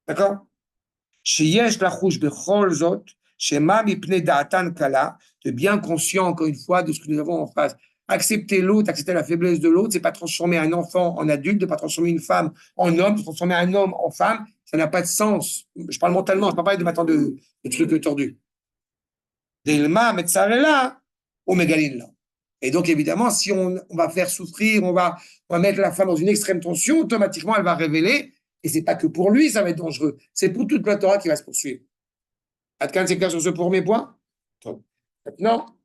Speaker 1: D'accord? De bien conscient, encore une fois, de ce que nous avons en face. Accepter l'autre, accepter la faiblesse de l'autre, c'est pas transformer un enfant en adulte, de pas transformer une femme en homme, de transformer un homme en femme, ça n'a pas de sens. Je parle mentalement, je ne parle pas de maintenant de trucs tordus. Delma, Metzarela, Omegalin. Et donc, évidemment, si on va faire souffrir, on va mettre la femme dans une extrême tension, automatiquement, elle va révéler, et c'est pas que pour lui, ça va être dangereux, c'est pour toute la Torah qui va se poursuivre. Adkan, c'est clair sur ce premier point? Maintenant,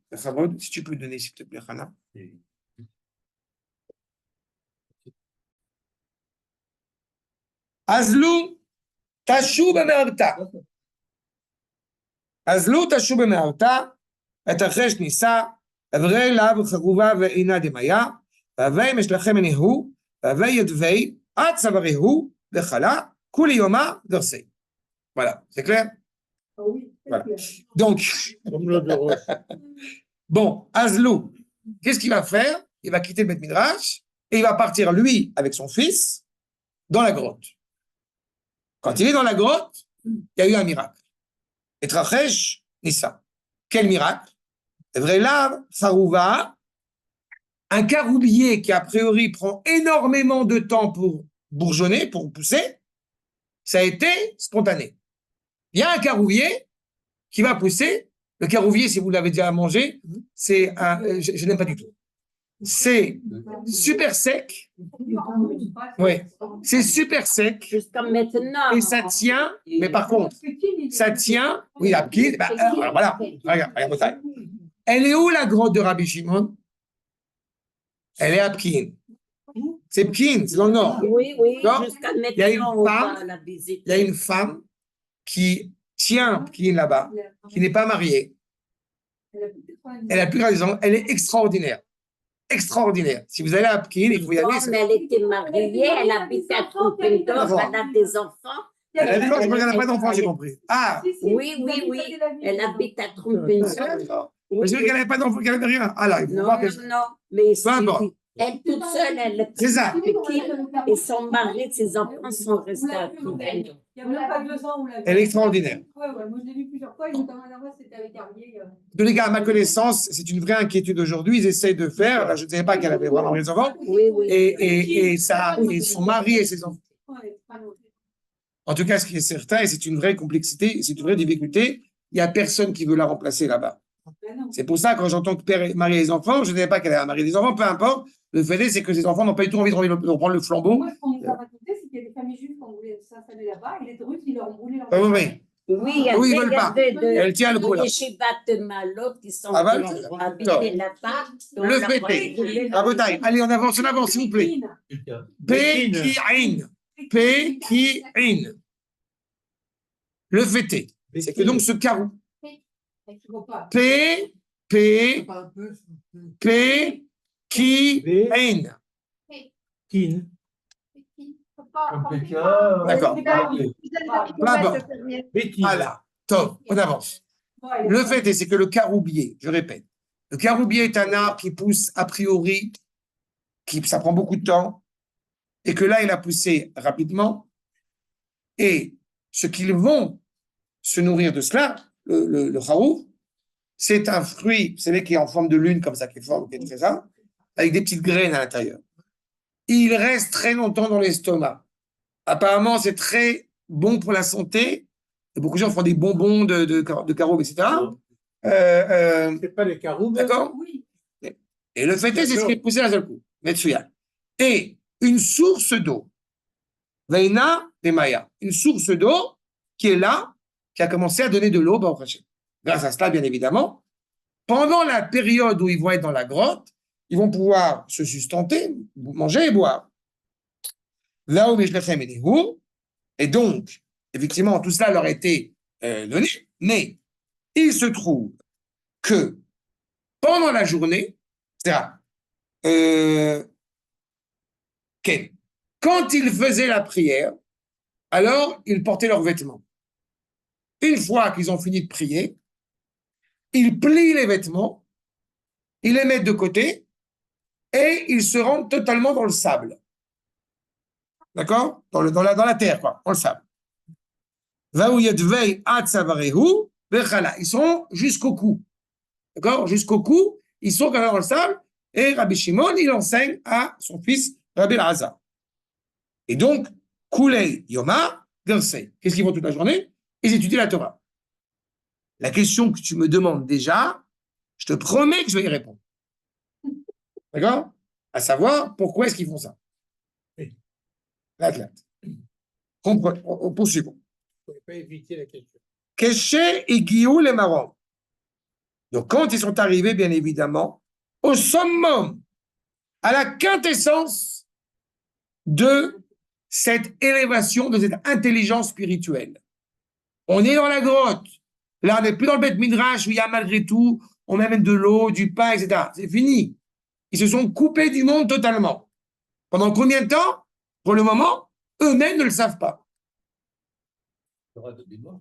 Speaker 1: si tu peux donner, s'il te plaît, Hana. Azlou, Tashu b'me'arta. Azlu tashu b'me'arta, ותרחש ניסה, אברי לאו חרובה ואינה דמיה, והווי משלכם מניהו, והווי ידווי, עד צוואריהו, וחלה, כולי יומה דרסי. Voilà, c'est clair? Voilà. Donc,
Speaker 2: Comme l'eau de roche.
Speaker 1: bon, Azlou, qu'est-ce qu'il va faire? Il va quitter le Beth Midrash et il va partir, lui, avec son fils, dans la grotte. Quand il est dans la grotte, il y a eu un miracle. Et Trachesh, Nissa. Quel miracle? Vrelav, Farouva, un caroubier qui a priori prend énormément de temps pour bourgeonner, pour pousser, ça a été spontané. Il y a un caroubier qui va pousser. Le caroubier, si vous l'avez déjà mangé, c'est un, je n'aime pas du tout. C'est super sec. Oui, c'est super sec.
Speaker 4: Jusqu'à maintenant.
Speaker 1: Et ça tient, mais par contre, ça tient. Oui, la petite, voilà, regarde. Elle est où la grotte de Rabbi Shimon? Elle est à Pkin. C'est Pkin, c'est dans le nord.
Speaker 4: Oui,
Speaker 1: Donc,
Speaker 4: jusqu'à
Speaker 1: il y a une
Speaker 4: maintenant, on
Speaker 1: femme-
Speaker 4: va la visiter.
Speaker 1: Il y a une femme qui tient Pkin là-bas, qui n'est pas mariée. Elle a plus de raison. Elle est extraordinaire. Extraordinaire. Si vous allez à Pkin, il faut y aller.
Speaker 4: Comme elle était mariée, elle habite à Trompendorf, elle a des enfants.
Speaker 1: Elle a dit, non, je regarde pas d'enfant, j'ai compris. Ah,
Speaker 4: Oui, elle habite à Trompendorf.
Speaker 1: d'accord. Je ne regardais pas d'enfant, qu'elle n'avait rien. Ah là, il faut
Speaker 4: Non,
Speaker 1: voir que.
Speaker 4: non, mais
Speaker 1: Peu importe.
Speaker 4: elle toute seule, elle
Speaker 1: C'est ça.
Speaker 4: et son mari, ses enfants sont restés à Trompendorf.
Speaker 5: Il y a même pas 2 ans, on l'a vu.
Speaker 1: Elle est extraordinaire.
Speaker 5: Ouais, moi je l'ai vu plusieurs fois, et notamment la dernière fois, c'était avec Herbier.
Speaker 1: De les gars, à ma connaissance, c'est une vraie inquiétude aujourd'hui. Ils essayent de faire. Là, je ne savais pas qu'elle avait vraiment les enfants.
Speaker 4: Oui.
Speaker 1: Et son mari et ses enfants.
Speaker 5: Ouais, pas loin.
Speaker 1: En tout cas, ce qui est certain, et c'est une vraie complexité, c'est une vraie difficulté, il n'y a personne qui veut la remplacer là-bas.
Speaker 5: Ben non.
Speaker 1: C'est pour ça, quand j'entends que père est marié les enfants, je ne savais pas qu'elle avait marié des enfants, peu importe. Le fait est, c'est que ces enfants n'ont pas du tout envie de reprendre le flambeau.
Speaker 5: Moi, ce qu'on nous a raconté, c'est qu'il y a des familles juives qui ont voulu s'installer là-bas, et les Druzes, ils leur ont brûlé leur.
Speaker 1: Ah oui.
Speaker 4: Oui, il y
Speaker 1: Oui, ils
Speaker 4: avait
Speaker 1: veulent pas.
Speaker 4: de
Speaker 1: Elle tient le coup là.
Speaker 4: les Shivat de Malot qui sont
Speaker 1: Ah, bah,
Speaker 4: habités là-bas.
Speaker 1: Le fait est. Ah, bataille. Allez, on avance, s'il vous plaît. P qui in. P qui in. Le fait est, c'est que donc ce carreau, P qui in.
Speaker 2: Kin.
Speaker 1: D'accord.
Speaker 2: Bétine.
Speaker 1: Voilà. Top, on avance. Le fait est, c'est que le caroubier, je répète, le caroubier est un arbre qui pousse a priori, ça prend beaucoup de temps, et que là, il a poussé rapidement, et ce qu'ils vont se nourrir de cela, le charouf, c'est un fruit, vous savez, qui est en forme de lune, comme ça, qui est fort, qui est très ça, avec des petites graines à l'intérieur. Il reste très longtemps dans l'estomac. Apparemment, c'est très bon pour la santé. Et beaucoup de gens font des bonbons de caroube, etc.
Speaker 2: C'est pas les caroubes.
Speaker 1: D'accord?
Speaker 5: Oui.
Speaker 1: Et le fait est, c'est ce qui est poussé d'un seul coup. Metsuya. Et une source d'eau, Veina de Maya, une source d'eau qui est là, qui a commencé à donner de l'eau, grâce à cela, bien évidemment. Pendant la période où ils vont être dans la grotte, ils vont pouvoir se sustenter, manger et boire. Là où et donc, effectivement, tout cela leur a été donné, mais il se trouve que pendant la journée, c'est-à-dire, quand ils faisaient la prière, alors ils portaient leurs vêtements. Une fois qu'ils ont fini de prier, ils plient les vêtements, ils les mettent de côté et ils se rendent totalement dans le sable. D'accord? Dans la terre, quoi, dans le sable. Ils sont jusqu'au cou. D'accord? Jusqu'au cou, ils sont quand même dans le sable. Et Rabbi Shimon, il enseigne à son fils Rabbi Elazar. Et donc, Koulei Yoma, Gersei. Qu'est-ce qu'ils font toute la journée? Ils étudient la Torah. La question que tu me demandes déjà, je te promets que je vais y répondre. D'accord? À savoir, pourquoi est-ce qu'ils font ça? L'athlète. Poursuivons.
Speaker 2: Il ne faut pas éviter la question.
Speaker 1: Keshe Igiou les marrons. Donc, quand ils sont arrivés, bien évidemment, au summum, à la quintessence de cette élévation de cette intelligence spirituelle. On est dans la grotte. Là, on n'est plus dans le Beth Midrash où il y a malgré tout, on met même de l'eau, du pain, etc. C'est fini. Ils se sont coupés du monde totalement. Pendant combien de temps? Pour le moment, eux-mêmes ne le savent pas.
Speaker 3: Il y aura de mémoire.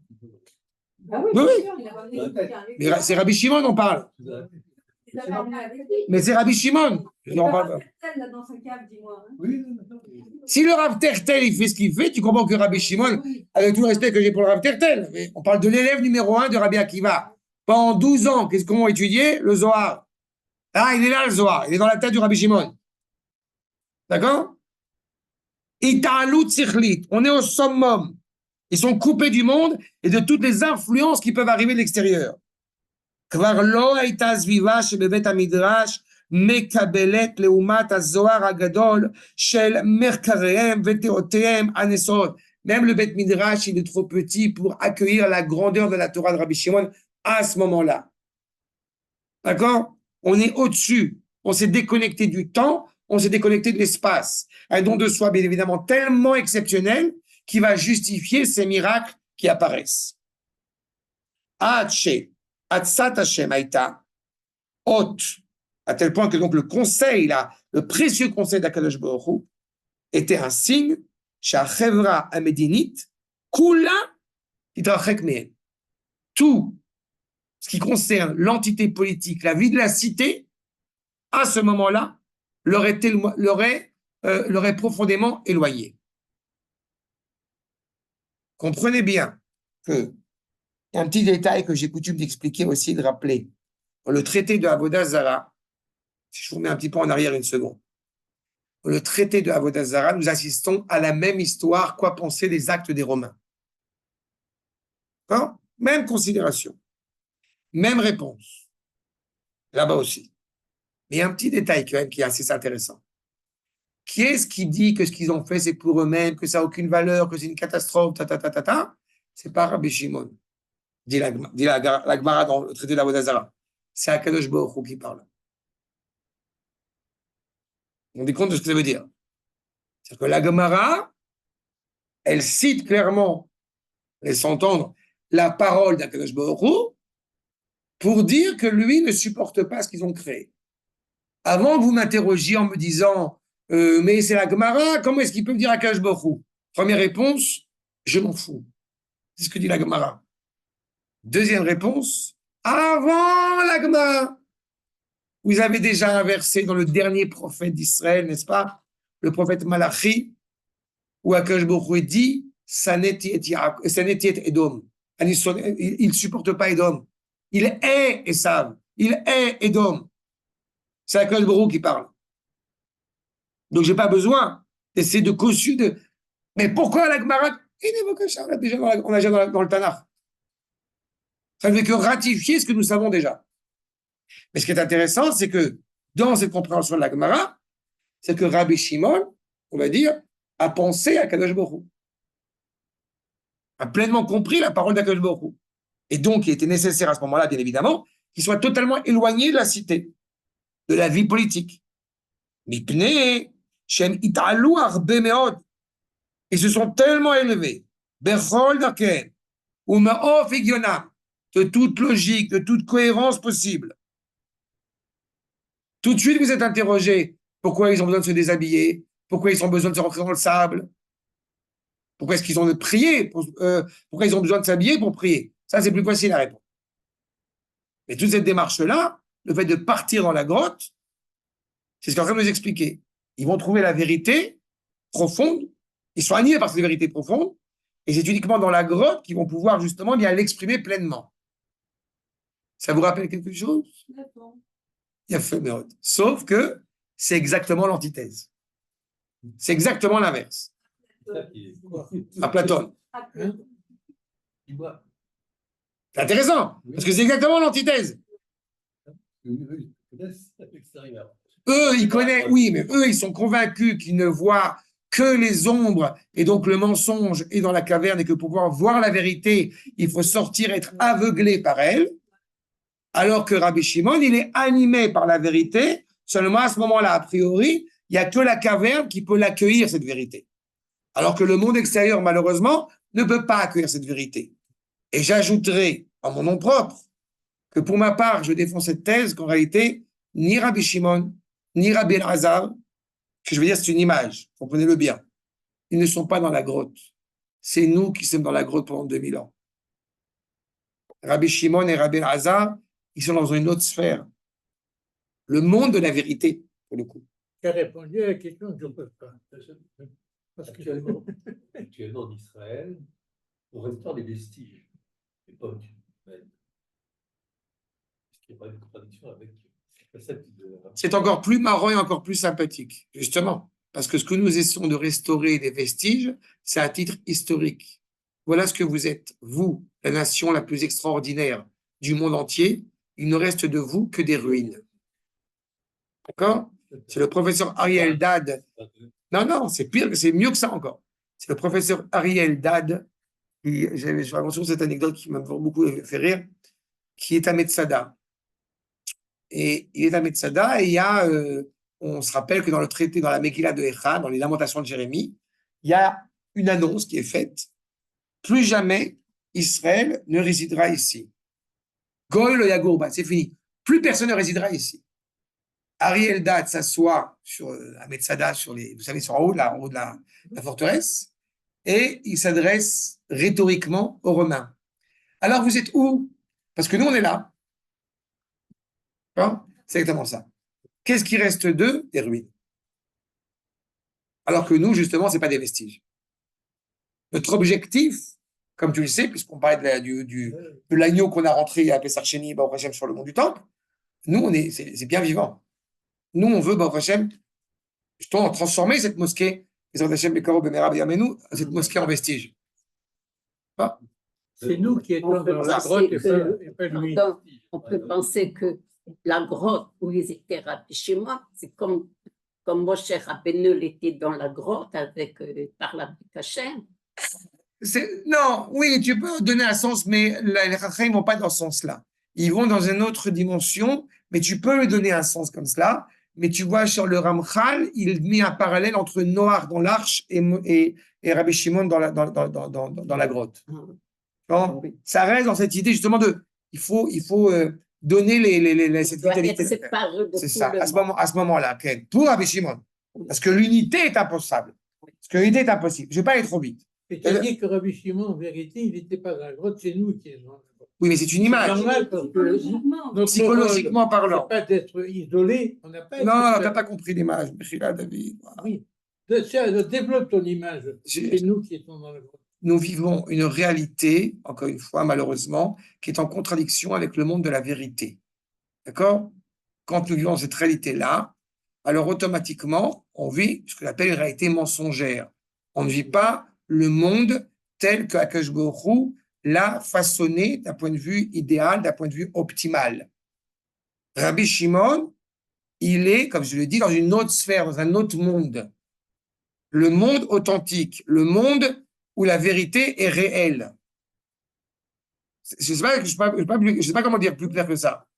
Speaker 5: Bah oui,
Speaker 1: Oui,
Speaker 5: bien
Speaker 1: oui.
Speaker 5: sûr, il a ramené quelqu'un avec
Speaker 1: Mais
Speaker 5: lui.
Speaker 1: c'est Rabbi Shimon, on parle.
Speaker 5: Il a ramené avec lui.
Speaker 1: Mais c'est Rabbi Shimon.
Speaker 5: Il
Speaker 1: On
Speaker 5: a
Speaker 1: parle
Speaker 5: pas
Speaker 1: pas.
Speaker 5: Tertel, là, dans sa cave, dis-moi. Hein.
Speaker 3: Oui, non.
Speaker 1: Si le Rav Tertel, il fait ce qu'il fait, tu comprends que Rabbi Shimon,
Speaker 5: Oui.
Speaker 1: avec tout le respect que j'ai pour le Rav Tertel, mais on parle de l'élève numéro 1 de Rabbi Akiva. Pendant 12 ans, qu'est-ce qu'on a étudié? Le Zohar. Ah, il est là, le Zohar. Il est dans la tête du Rabbi Shimon. D'accord? Ita'alut sikhlit. On est au summum. Ils sont coupés du monde et de toutes les influences qui peuvent arriver de l'extérieur. Kvar lo hayta zviva shebevet hamidrash mekabelet leumat hazohar hagadol shel merkarehem veteotehem hanesod. Même le Bet Midrash, il est trop petit pour accueillir la grandeur de la Torah de Rabbi Shimon à ce moment-là. D'accord? On est au-dessus. On s'est déconnecté du temps, on s'est déconnecté de l'espace. Un don de soi, bien évidemment, tellement exceptionnel qui va justifier ces miracles qui apparaissent. Atsat Hashem Aïta, hôte, à tel point que donc le conseil, là, le précieux conseil d'Akadosh Baruch Hu, était un signe, Shachevra Amedinit, Kula Titrachek Mehen. Tout ce qui concerne l'entité politique, la vie de la cité, à ce moment-là, l'aurait profondément éloigné. Comprenez bien que un petit détail que j'ai coutume d'expliquer aussi, de rappeler, dans le traité de Avodah Zarah, si je vous remets un petit peu en arrière une seconde, dans le traité de Avodah Zarah, nous assistons à la même histoire, quoi penser des actes des Romains. D'accord? Même considération, même réponse, là-bas aussi. Mais il y a un petit détail quand même qui est assez intéressant. Qui est-ce qui dit que ce qu'ils ont fait, c'est pour eux-mêmes, que ça n'a aucune valeur, que c'est une catastrophe, C'est pas Rabbi Shimon, dit la Gemara dans le traité de l'Avodah Zarah. C'est Akadosh Baruch Hu qui parle. On dit compte de ce que ça veut dire. C'est-à-dire que la Gemara, elle cite clairement, laisse entendre la parole d'Akadosh Baruch Hu pour dire que lui ne supporte pas ce qu'ils ont créé. Avant que vous m'interrogiez en me disant mais c'est la Gemara, comment est-ce qu'il peut me dire Akadosh Baruch Hu? Première réponse, je m'en fous. C'est ce que dit la Gemara. Deuxième réponse, avant la Gemara, vous avez déjà un verset dans le dernier prophète d'Israël, n'est-ce pas? Le prophète Malachi, où Akadosh Baruch Hu dit Saneti et Edom. Il ne supporte pas Edom. Il est Esav. Il est Edom. C'est Akadosh Baruch Hu qui parle. Donc, je n'ai pas besoin d'essayer de caution de. Mais pourquoi la Gemara? Il n'évoque ça. On a déjà dans le Tanakh. Ça ne fait que ratifier ce que nous savons déjà. Mais ce qui est intéressant, c'est que dans cette compréhension de la Gemara, c'est que Rabbi Shimon, on va dire, a pensé à Kadosh Baruch Hu, a pleinement compris la parole d'Akadosh Baruch Hu. Et donc, il était nécessaire à ce moment-là, bien évidemment, qu'il soit totalement éloigné de la cité, de la vie politique. Mipnei shem italu arbe meod. Ils se sont tellement élevés, bechol daken, ou me'of higionam, de toute logique, de toute cohérence possible. Tout de suite, vous êtes interrogé, pourquoi ils ont besoin de se déshabiller? Pourquoi ils ont besoin de se rentrer dans le sable? Pourquoi est-ce qu'ils ont de prier? Pourquoi ils ont besoin de s'habiller pour prier? Ça, c'est plus facile à répondre. Mais toute cette démarche-là, le fait de partir dans la grotte, c'est ce qu'on est en train de nous expliquer. Ils vont trouver la vérité profonde, ils sont animés par cette vérité profonde, et c'est uniquement dans la grotte qu'ils vont pouvoir justement bien l'exprimer pleinement. Ça vous rappelle quelque chose? Il y a fait Méod. Sauf que c'est exactement l'antithèse. C'est exactement l'inverse. À Platon. C'est intéressant, parce que c'est exactement l'antithèse. Eux, ils connaissent, oui, mais eux, ils sont convaincus qu'ils ne voient que les ombres, et donc le mensonge est dans la caverne, et que pour pouvoir voir la vérité, il faut sortir, être aveuglé par elle, alors que Rabbi Shimon, il est animé par la vérité, seulement à ce moment-là, a priori, il n'y a que la caverne qui peut l'accueillir, cette vérité. Alors que le monde extérieur, malheureusement, ne peut pas accueillir cette vérité. Et j'ajouterai, en mon nom propre, que pour ma part, je défends cette thèse qu'en réalité, ni Rabbi Shimon, ni Rabbi Elazar, que je veux dire, c'est une image, comprenez-le bien, ils ne sont pas dans la grotte. C'est nous qui sommes dans la grotte pendant 2000 ans. Rabbi Shimon et Rabbi Elazar, ils sont dans une autre sphère. Le monde de la vérité, pour le coup.
Speaker 2: Qui a répondu à la question que je ne pose pas. Parce que
Speaker 3: Actuellement en Israël, on restaure des vestiges d'époque humaine. Est-ce qu'il n'y a pas une contradiction avec le concept de...
Speaker 1: C'est encore plus marrant et encore plus sympathique, justement. Parce que ce que nous essayons de restaurer des vestiges, c'est à titre historique. Voilà ce que vous êtes, vous, la nation la plus extraordinaire du monde entier. Il ne reste de vous que des ruines. D'accord? C'est le professeur Ariel Dad. Non, c'est pire, c'est mieux que ça encore. C'est le professeur Ariel Dad, je raconte toujours cette anecdote qui m'a beaucoup fait rire, qui est à Metzada. Et il est à Metzada et il y a, on se rappelle que dans le traité, dans la Megillah de Echa, dans les lamentations de Jérémie, il y a une annonce qui est faite. Plus jamais Israël ne résidera ici. Goy lo yagurba, c'est fini. Plus personne ne résidera ici. Ariel Dad s'assoit à Metzada, vous savez, en haut de la forteresse, et il s'adresse rhétoriquement aux Romains. Alors vous êtes où? Parce que nous, on est là. C'est exactement ça. Qu'est-ce qui reste d'eux? Des ruines. Alors que nous, justement, ce n'est pas des vestiges. Notre objectif, comme tu le sais, puisqu'on parlait de l'agneau qu'on a rentré à Pessar Sheni, Baruch Hashem, sur le mont du Temple, nous, c'est bien vivant. Nous, on veut, Baruch Hashem, justement, transformer cette mosquée, cette mosquée en vestige.
Speaker 2: c'est nous qui étions dans la grotte et pas lui.
Speaker 4: On peut penser que la grotte où ils étaient Rabbi Shimon, c'est comme Moshe Rabbeinu était dans la grotte avec par la Hashem.
Speaker 1: Non, oui, tu peux donner un sens, mais les Chachamim ne vont pas dans ce sens-là. Ils vont dans une autre dimension, mais tu peux lui donner un sens comme cela. Mais tu vois, sur le Ramchal, il met un parallèle entre Noach dans l'arche et Rabbi Shimon dans la grotte. Bon, ça reste dans cette idée justement il faut donner cette vitalité. C'est ça, à ce moment-là, Ken, pour Rabbi Shimon. Parce que l'unité est impossible. Parce que l'unité est impossible. Je ne vais pas aller trop vite.
Speaker 2: C'est-à-dire que Rabbi Shimon, en vérité, il n'était pas dans la grotte, c'est nous qui sommes dans la grotte.
Speaker 1: Oui, mais c'est une image.
Speaker 2: C'est normal parce que
Speaker 1: Psychologiquement parlant.
Speaker 2: Pas d'être isolé, on n'a pas.
Speaker 1: Non, tu n'as pas compris l'image. David.
Speaker 2: Oui. Développe ton image. C'est nous qui sommes dans la grotte.
Speaker 1: Nous vivons une réalité, encore une fois, malheureusement, qui est en contradiction avec le monde de la vérité. D'accord? Quand nous vivons cette réalité-là, alors automatiquement, on vit ce que l'appelle une réalité mensongère. On ne vit pas le monde tel que Akash Baruch Hu l'a façonné d'un point de vue idéal, d'un point de vue optimal. Rabbi Shimon, il est, comme je le dis, dans une autre sphère, dans un autre monde. Le monde authentique, le monde où la vérité est réelle. Je ne sais pas comment dire plus clair que ça.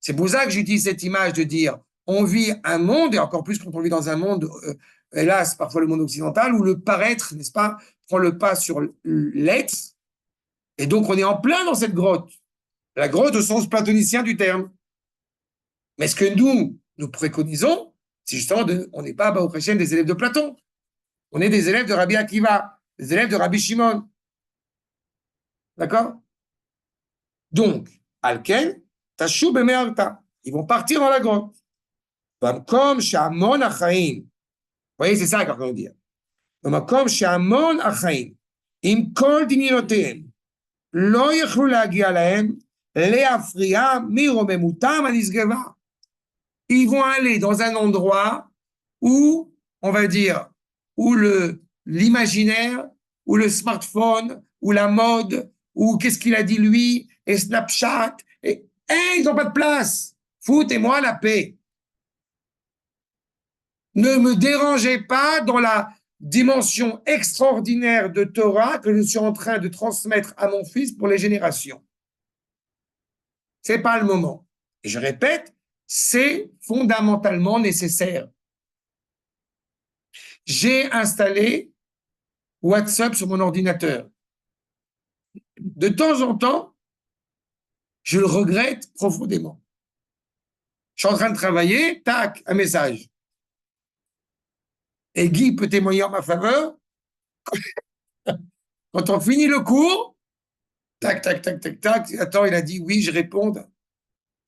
Speaker 1: C'est pour ça que j'utilise cette image de dire on vit un monde, et encore plus quand on vit dans un monde, hélas, parfois le monde occidental, où le paraître, n'est-ce pas, prend le pas sur l'être, et donc on est en plein dans cette grotte. La grotte au sens platonicien du terme. Mais ce que nous préconisons, c'est justement on n'est pas, au Hashem, des élèves de Platon. On est des élèves de Rabbi Akiva, des élèves de Rabbi Shimon. D'accord? Donc, Alken, Tashu Bemearta. Ils vont partir dans la grotte. Comme Shamon Achaim. Vous voyez, c'est ça qu'on veut dire. Comme Shamon Achaim. Im Kol Dininotem. Lo Yechlu Lagia Lahem. Leafria Miromemutam Anisgeva. Ils vont aller dans un endroit où, on va dire, où l'imaginaire, où le smartphone, où la mode, où qu'est-ce qu'il a dit lui, et Snapchat, et ils n'ont pas de place. Foutez-moi la paix. Ne me dérangez pas dans la dimension extraordinaire de Torah que je suis en train de transmettre à mon fils pour les générations. Ce n'est pas le moment. Et je répète, c'est fondamentalement nécessaire. J'ai installé WhatsApp sur mon ordinateur. De temps en temps, je le regrette profondément. Je suis en train de travailler, tac, un message. Et Guy peut témoigner en ma faveur. Quand on finit le cours, tac, tac, tac, tac, tac, attends, il a dit oui, je réponds.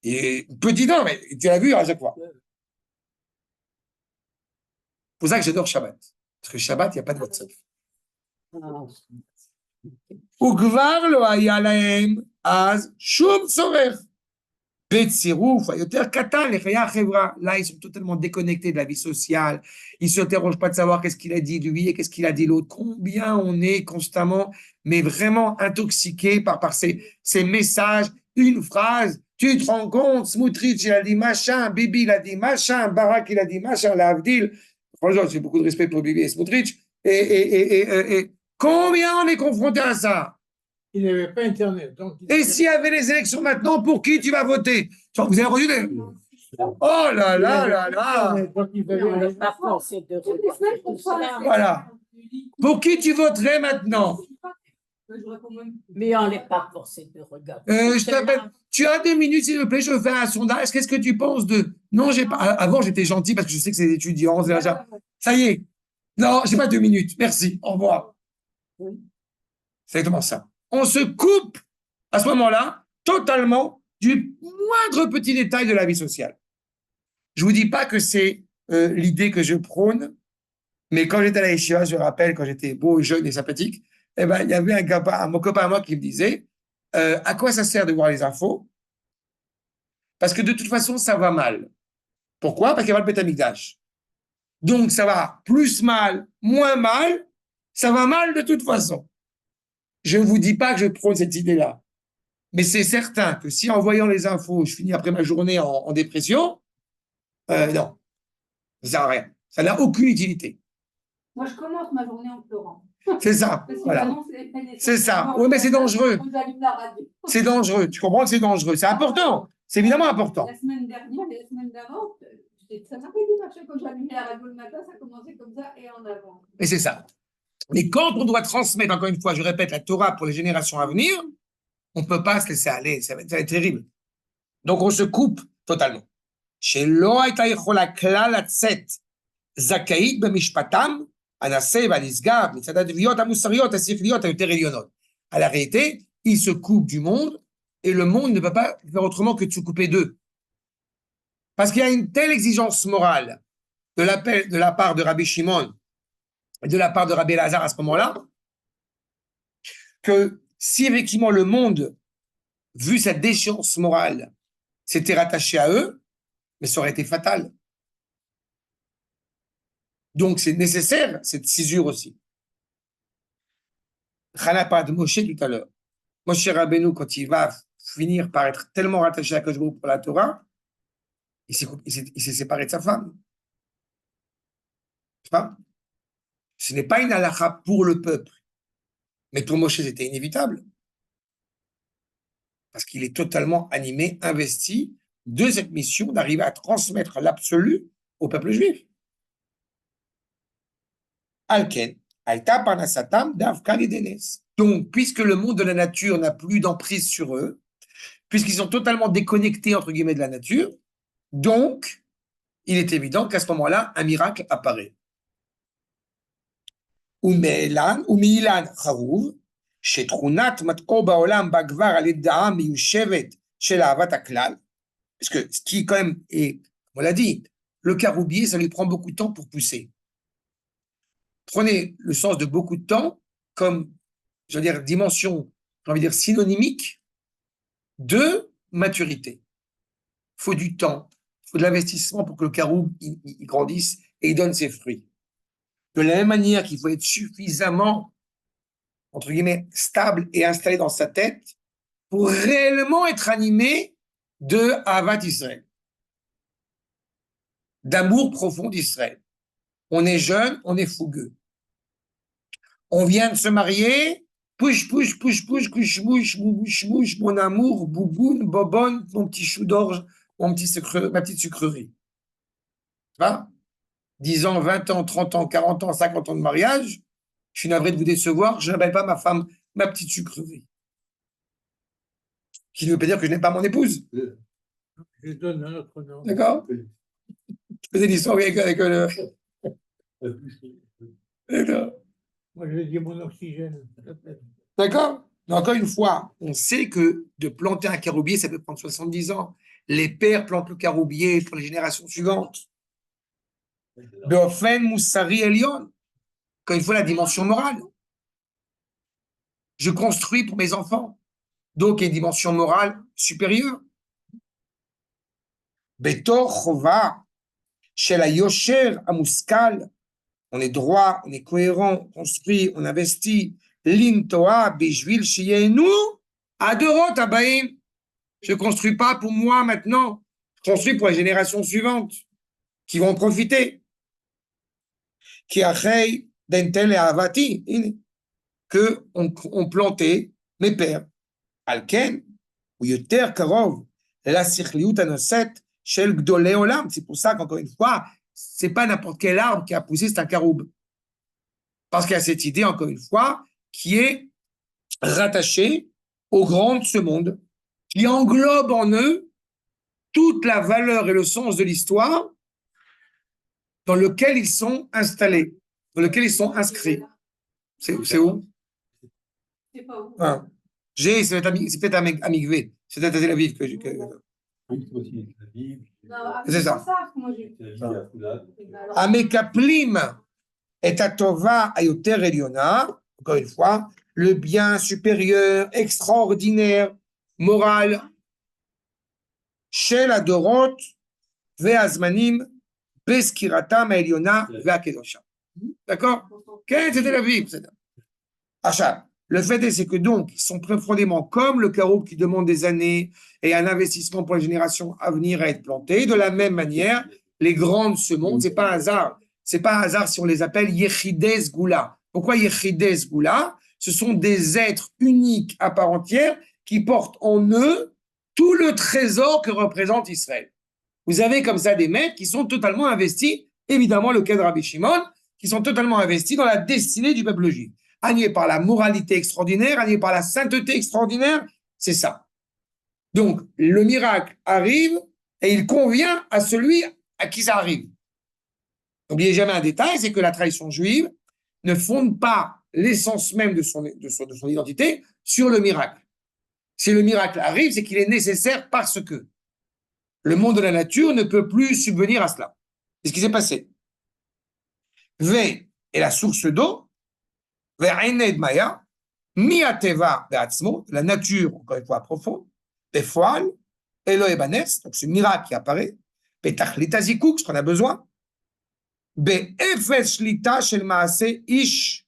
Speaker 1: Et petit non, mais tu l'as vu à chaque fois. C'est pour ça que j'adore Shabbat. Parce que Shabbat, il n'y a pas de WhatsApp. וכבר לא היה להם אז שום צורך. בצירוף היותר קטן לחיי החברה. Là, ils sont totalement déconnectés de la vie sociale. Ils ne s'interrogent pas de savoir qu'est-ce qu'il a dit lui et qu'est-ce qu'il a dit l'autre. Combien on est constamment, mais vraiment intoxiqué par ces messages. Une phrase, tu te rends compte, Smotrich, il a dit machin, Bibi, il a dit machin, Barak, il a dit machin, Lavdil. Franchement, j'ai beaucoup de respect pour Bibi et Smotrich. Et combien on est confronté à ça?
Speaker 2: Il n'avait pas Internet. Donc
Speaker 1: Et s'il y avait les élections maintenant, pour qui tu vas voter? Vous avez entendu les... Oh là là là là!
Speaker 2: Donc, il
Speaker 4: Mais on
Speaker 2: avait-
Speaker 4: n'est pas forcé de
Speaker 5: Toutes les semaines,
Speaker 4: regarder
Speaker 5: on
Speaker 4: tout
Speaker 5: parle.
Speaker 4: cela.
Speaker 1: Voilà. Pour qui tu voterais maintenant?
Speaker 5: Je réponds même.
Speaker 4: Mais on n'est pas forcé de regarder.
Speaker 1: Je t'appelle. Tu as 2 minutes, s'il te plaît, je fais un sondage. Qu'est-ce que tu penses de... Non, j'ai pas... Avant, j'étais gentil parce que je sais que c'est des étudiants. Ça y est. Non, j'ai pas 2 minutes. Merci. Au revoir.
Speaker 4: Oui.
Speaker 1: C'est exactement ça. On se coupe à ce moment-là totalement du moindre petit détail de la vie sociale. Je vous dis pas que c'est l'idée que je prône, mais quand j'étais à la Yeshiva, je me rappelle, quand j'étais beau, jeune et sympathique, eh ben, il y avait mon copain à moi qui me disait à quoi ça sert de voir les infos? Parce que de toute façon, ça va mal. Pourquoi? Parce qu'il y a le Beth Amikdash. Donc, ça va plus mal, moins mal, ça va mal de toute façon. Je ne vous dis pas que je prône cette idée-là. Mais c'est certain que si en voyant les infos, je finis après ma journée en dépression, non, ça sert à rien. Ça n'a aucune utilité.
Speaker 5: Moi, je commence ma journée en pleurant.
Speaker 1: C'est ça,
Speaker 5: Parce que
Speaker 1: voilà.
Speaker 5: vraiment, c'est-
Speaker 1: C'est ça. Oui, mais c'est dangereux.
Speaker 5: Quand j'allume la radio.
Speaker 1: C'est dangereux. Tu comprends que c'est dangereux. C'est important. C'est évidemment important.
Speaker 5: La semaine dernière et la semaine d'avant, ça m'a fait du marché quand j'allumais la radio le matin, ça commençait comme ça et en avant.
Speaker 1: Et c'est ça. Mais quand on doit transmettre, encore une fois, je répète, la Torah pour les générations à venir, on ne peut pas se laisser aller. Ça va être terrible. Donc, on se coupe totalement. שלא הייתה יכולה כלל לצאת זכאית במשפטם, הנשא והנשגב, מצד התביעות המוסריות, השכליות היותר עליונות. À la réalité, ils se coupent du monde et le monde ne peut pas faire autrement que de se couper d'eux. Parce qu'il y a une telle exigence morale de la part de Rabbi Shimon et de la part de Rabbi Elazar à ce moment-là, que si effectivement le monde, vu cette déchéance morale, s'était rattaché à eux, mais ça aurait été fatal. Donc, c'est nécessaire, cette cisure aussi. Chana parle de Moshe tout à l'heure. Moshe Rabbeinu, quand il va finir par être tellement rattaché à Kosh Baruch pour la Torah, il s'est séparé de sa femme. C'est pas? Ce n'est pas une halakha pour le peuple. Mais pour Moshe, c'était inévitable. Parce qu'il est totalement animé, investi de cette mission d'arriver à transmettre l'absolu au peuple juif. Alken, Aïta Parnasatam, Davka Lidenes. Donc, puisque le monde de la nature n'a plus d'emprise sur eux, puisqu'ils sont totalement déconnectés, entre guillemets, de la nature, donc, il est évident qu'à ce moment-là, un miracle apparaît. Umilan Charouv, Shetrunat Matko Baolam Bagvar Alidda'a Miyushevet Shel Ahavat Haklal, parce que ce qui, quand même, est, on l'a dit, le caroubier, ça lui prend beaucoup de temps pour pousser. Prenez le sens de beaucoup de temps comme, je veux dire, dimension, j'ai envie de dire, synonymique de maturité. Il faut du temps, il faut de l'investissement pour que le caroub il grandisse et il donne ses fruits. De la même manière qu'il faut être suffisamment, entre guillemets, stable et installé dans sa tête pour réellement être animé de Ahavat Israël, d'amour profond d'Israël. On est jeune, on est fougueux. On vient de se marier, push, push, push, push, push, push, push, push, mon amour, bouboune, bobonne, mon petit chou d'orge, ma petite sucrerie. Tu vois? 10 ans, 20 ans, 30 ans, 40 ans, 50 ans de mariage, Je suis navré de vous décevoir, je n'appelle pas ma femme ma petite sucrerie. Qui ne veut pas dire que je n'aime pas mon épouse.
Speaker 2: Je donne un autre nom.
Speaker 1: D'accord? Je faisais l'histoire avec le. D'accord.
Speaker 2: Moi, je dis mon oxygène.
Speaker 1: D'accord? Mais encore une fois, on sait que de planter un caroubier, ça peut prendre 70 ans. Les pères plantent le caroubier pour les générations suivantes. Beofen Moussari Elion. Encore une fois, la dimension morale. Je construis pour mes enfants. Donc, il y a une dimension morale supérieure. Betor Chova, chez la Yosher Amuskal, on est droit, on est cohérent, on construit, on investit. Lintoa, Bejvil, Shienu, Adorot, Abaim. Je ne construis pas pour moi maintenant. Je construis pour la génération suivante qui vont en profiter. Qui achei dentel et avati, que on plantait mes pères. Alken, ou yoter karov, la sichliut anoset, shel gdolé olam. C'est pour ça qu'encore une fois, c'est pas n'importe quel arbre qui a poussé, c'est un caroube. Parce qu'il y a cette idée, encore une fois, qui est rattachée aux grands de ce monde, qui englobe en eux toute la valeur et le sens de l'histoire dans lequel ils sont installés, dans lequel ils sont inscrits. C'est où?
Speaker 5: C'est pas où.
Speaker 1: Ah. C'est peut-être à Mikvé, c'est peut-être à Tel Aviv que. C'est ça. Amekaplim et Atova Ayoter Eliona, encore une fois, le bien supérieur, extraordinaire, moral, Shel Adorot, Veazmanim, Beskiratam Eliona, Veakedosha. D'accord? Quel était la vie? Achat. Le fait est, c'est que donc, ils sont profondément comme le caroube qui demande des années et un investissement pour les générations à venir à être planté. De la même manière, les grands de ce monde, c'est pas un hasard. C'est pas un hasard si on les appelle Yechides Goula. Pourquoi Yechides Goula? Ce sont des êtres uniques à part entière qui portent en eux tout le trésor que représente Israël. Vous avez comme ça des mecs qui sont totalement investis, évidemment le cas de Rabbi Shimon, qui sont totalement investis dans la destinée du peuple juif. Animé par la moralité extraordinaire, animé par la sainteté extraordinaire, c'est ça. Donc, le miracle arrive et il convient à celui à qui ça arrive. N'oubliez jamais un détail, c'est que la tradition juive ne fonde pas l'essence même de son identité sur le miracle. Si le miracle arrive, c'est qu'il est nécessaire parce que le monde de la nature ne peut plus subvenir à cela. C'est ce qui s'est passé. V est la source d'eau, Maya, Miateva Beatzmo, la nature, encore une fois profonde, Befoal, Eloebanes, donc ce miracle qui apparaît, Betachlita Zikouk, ce qu'on a besoin, Be'efes Shlita Shel Maase Ish,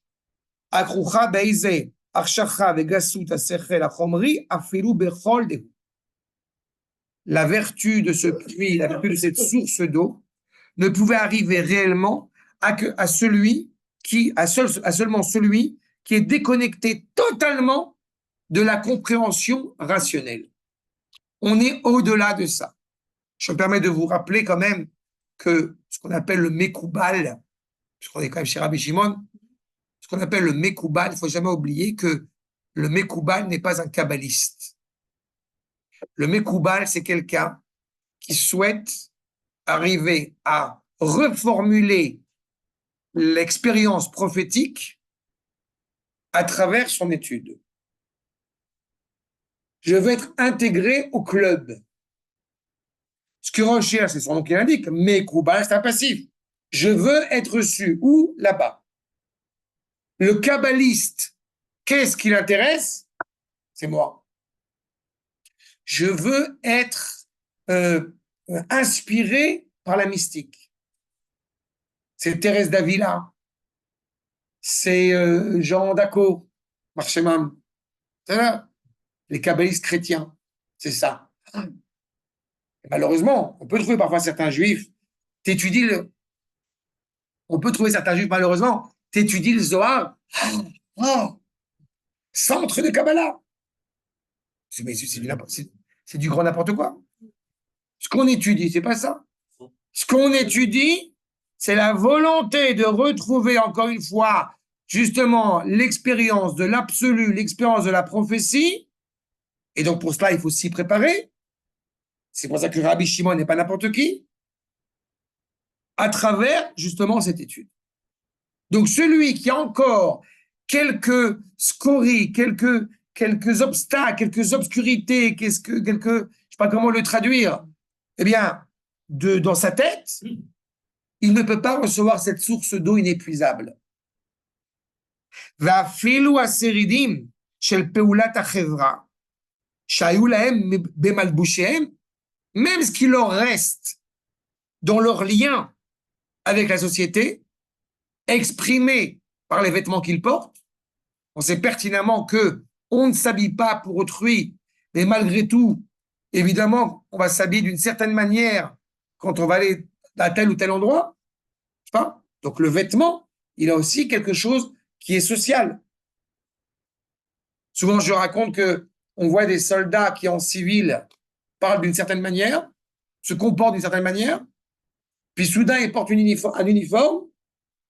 Speaker 1: Akrucha Beize, Arshacha Vegasut Asechel Achomri, Afilu Bechol Dehu. La vertu de ce puits, la vertu de cette source d'eau, ne pouvait arriver réellement à seulement celui qui est déconnecté totalement de la compréhension rationnelle. On est au-delà de ça. Je me permets de vous rappeler quand même que ce qu'on appelle le Mekoubal, puisqu'on est quand même chez Rabbi Shimon, ce qu'on appelle le Mekoubal, il ne faut jamais oublier que le Mekoubal n'est pas un kabbaliste. Le Mekoubal, c'est quelqu'un qui souhaite arriver à reformuler l'expérience prophétique à travers son étude. Je veux être intégré au club. Ce que recherche, c'est son nom qui l'indique, mais Kouba, c'est un passif. Je veux être reçu où? Là-bas. Le kabbaliste, qu'est-ce qui l'intéresse? C'est moi. Je veux être inspiré par la mystique. C'est Thérèse d'Avila, c'est Jean d'Acco, Marchemam, c'est là, les kabbalistes chrétiens, c'est ça. Et malheureusement, on peut trouver parfois certains juifs, t'étudies le Zohar, centre de Kabbalah. C'est du grand n'importe quoi. Ce qu'on étudie, c'est pas ça. Ce qu'on étudie, c'est la volonté de retrouver encore une fois justement l'expérience de l'absolu, l'expérience de la prophétie, et donc pour cela, il faut s'y préparer. C'est pour ça que Rabbi Shimon n'est pas n'importe qui, à travers justement cette étude. Donc celui qui a encore quelques scories, quelques obstacles, quelques obscurités, je sais pas comment le traduire, eh bien, dans sa tête, il ne peut pas recevoir cette source d'eau inépuisable. ואפילו השרידים של פעולת החברה, שהיו להם במלבושיהם, même ce qui leur reste dans leur lien avec la société, exprimé par les vêtements qu'ils portent, on sait pertinemment que on ne s'habille pas pour autrui, mais malgré tout, évidemment, on va s'habiller d'une certaine manière quand on va aller à tel ou tel endroit, je sais pas. Donc le vêtement, il a aussi quelque chose qui est social. Souvent, je raconte que on voit des soldats qui, en civil, parlent d'une certaine manière, se comportent d'une certaine manière, puis soudain, ils portent un uniforme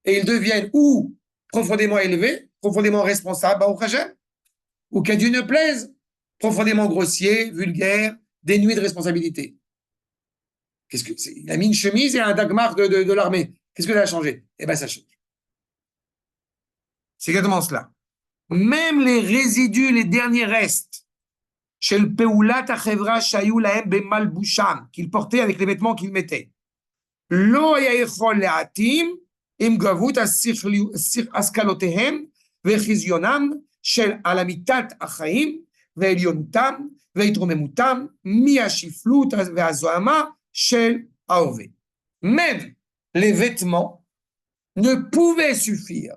Speaker 1: et ils deviennent ou profondément élevés, profondément responsables, ou qu'à Dieu ne plaise, profondément grossiers, vulgaires, dénués de responsabilité. Il a mis une chemise et un dagmar de l'armée. Qu'est-ce que ça a changé? Eh bien, ça change. C'est exactement cela. Même les résidus, les derniers restes, chez le Peulat Achevra Shayou Lahem Bemalbusham, qu'ils portaient avec les vêtements qu'ils mettaient. Lo yachol le'atim im gavut askalotehem vechizyonam shel alamitat achaim ve'elyontam ve'itromemutam mi hashiflut ve'azoama shel haove. Même les vêtements ne pouvaient suffire,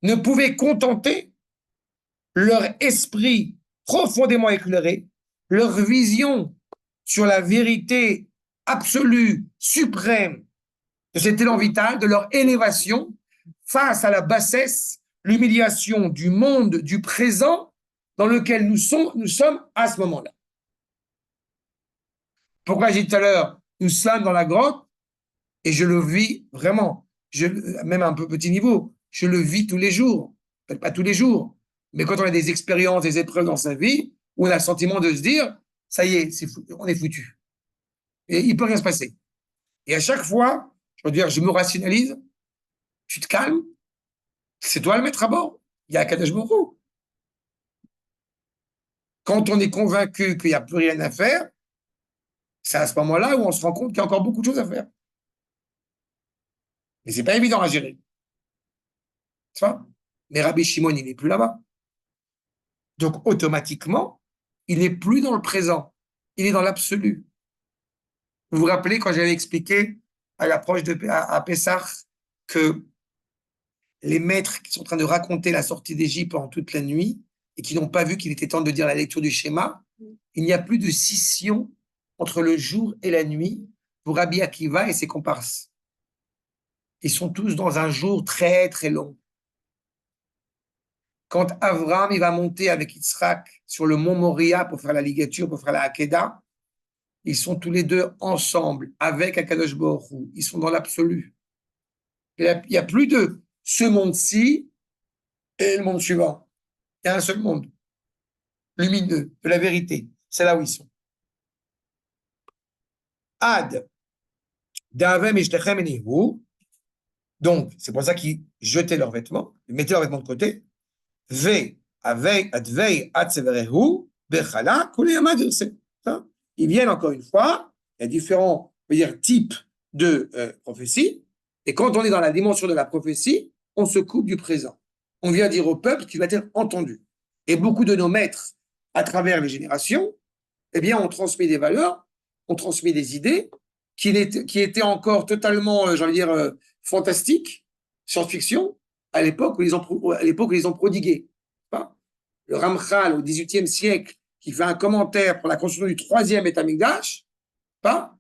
Speaker 1: ne pouvaient contenter leur esprit profondément éclairé, leur vision sur la vérité absolue, suprême de cet élan vital, de leur élévation face à la bassesse, l'humiliation du monde du présent dans lequel nous sommes à ce moment-là. Pourquoi j'ai dit tout à l'heure, nous sommes dans la grotte et je le vis vraiment, même à un peu petit niveau, je le vis tous les jours, peut-être pas tous les jours, mais quand on a des expériences, des épreuves dans sa vie, on a le sentiment de se dire, ça y est, on est foutu. Et il ne peut rien se passer. Et à chaque fois, je veux dire, je me rationalise, tu te calmes, c'est toi le maître à bord, il y a Akadosh Baruch Hu. Quand on est convaincu qu'il n'y a plus rien à faire, c'est à ce moment-là où on se rend compte qu'il y a encore beaucoup de choses à faire. Mais ce n'est pas évident à gérer. Tu vois? Mais Rabbi Shimon, il n'est plus là-bas. Donc, automatiquement, il n'est plus dans le présent. Il est dans l'absolu. Vous vous rappelez quand j'avais expliqué à l'approche à Pessah que les maîtres qui sont en train de raconter la sortie d'Égypte pendant toute la nuit et qui n'ont pas vu qu'il était temps de dire la lecture du schéma, il n'y a plus de scission entre le jour et la nuit pour Rabbi Akiva et ses comparses. Ils sont tous dans un jour très, très long. Quand Abraham il va monter avec Yitzhak sur le mont Moria pour faire la ligature, pour faire la Hakeda, ils sont tous les deux ensemble avec Akadosh Baruch Hu. Ils sont dans l'absolu. Il n'y a plus de ce monde-ci et le monde suivant. Il y a un seul monde, lumineux, de la vérité. C'est là où ils sont. Ad, Davem Ishtechem Enihu. Donc, c'est pour ça qu'ils jetaient leurs vêtements, ils mettaient leurs vêtements de côté. Ve, Avei, Advei, Atseverehu, Bechala, Kuli Amad Irse. Ils viennent encore une fois, il y a différents types de prophéties, et quand on est dans la dimension de la prophétie, on se coupe du présent. On vient dire au peuple qu'il va être entendu. Et beaucoup de nos maîtres, à travers les générations, eh bien, ont transmis des valeurs, ont transmis des idées qui étaient encore totalement, j'ai envie de dire, fantastiques, science-fiction, à l'époque où ils ont prodigué. Le Ramchal, au XVIIIe siècle, qui fait un commentaire pour la construction du troisième Beth Amikdash, c'est pas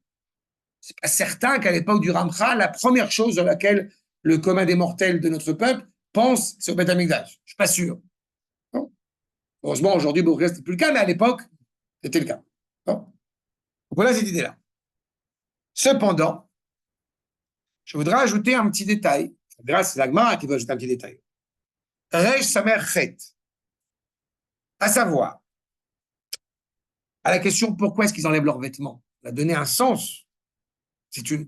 Speaker 1: certain qu'à l'époque du Ramchal, la première chose dans laquelle le commun des mortels de notre peuple pense, c'est au Beth Amikdash. Je suis pas sûr. Non. Heureusement, aujourd'hui, ce n'est plus le cas, mais à l'époque, c'était le cas. Non. Donc voilà cette idée-là. Cependant, je voudrais ajouter un petit détail. C'est la Gemara qui veut ajouter un petit détail. Resh Samer Chet. À savoir, à la question pourquoi est-ce qu'ils enlèvent leurs vêtements, on a donné un sens. C'est une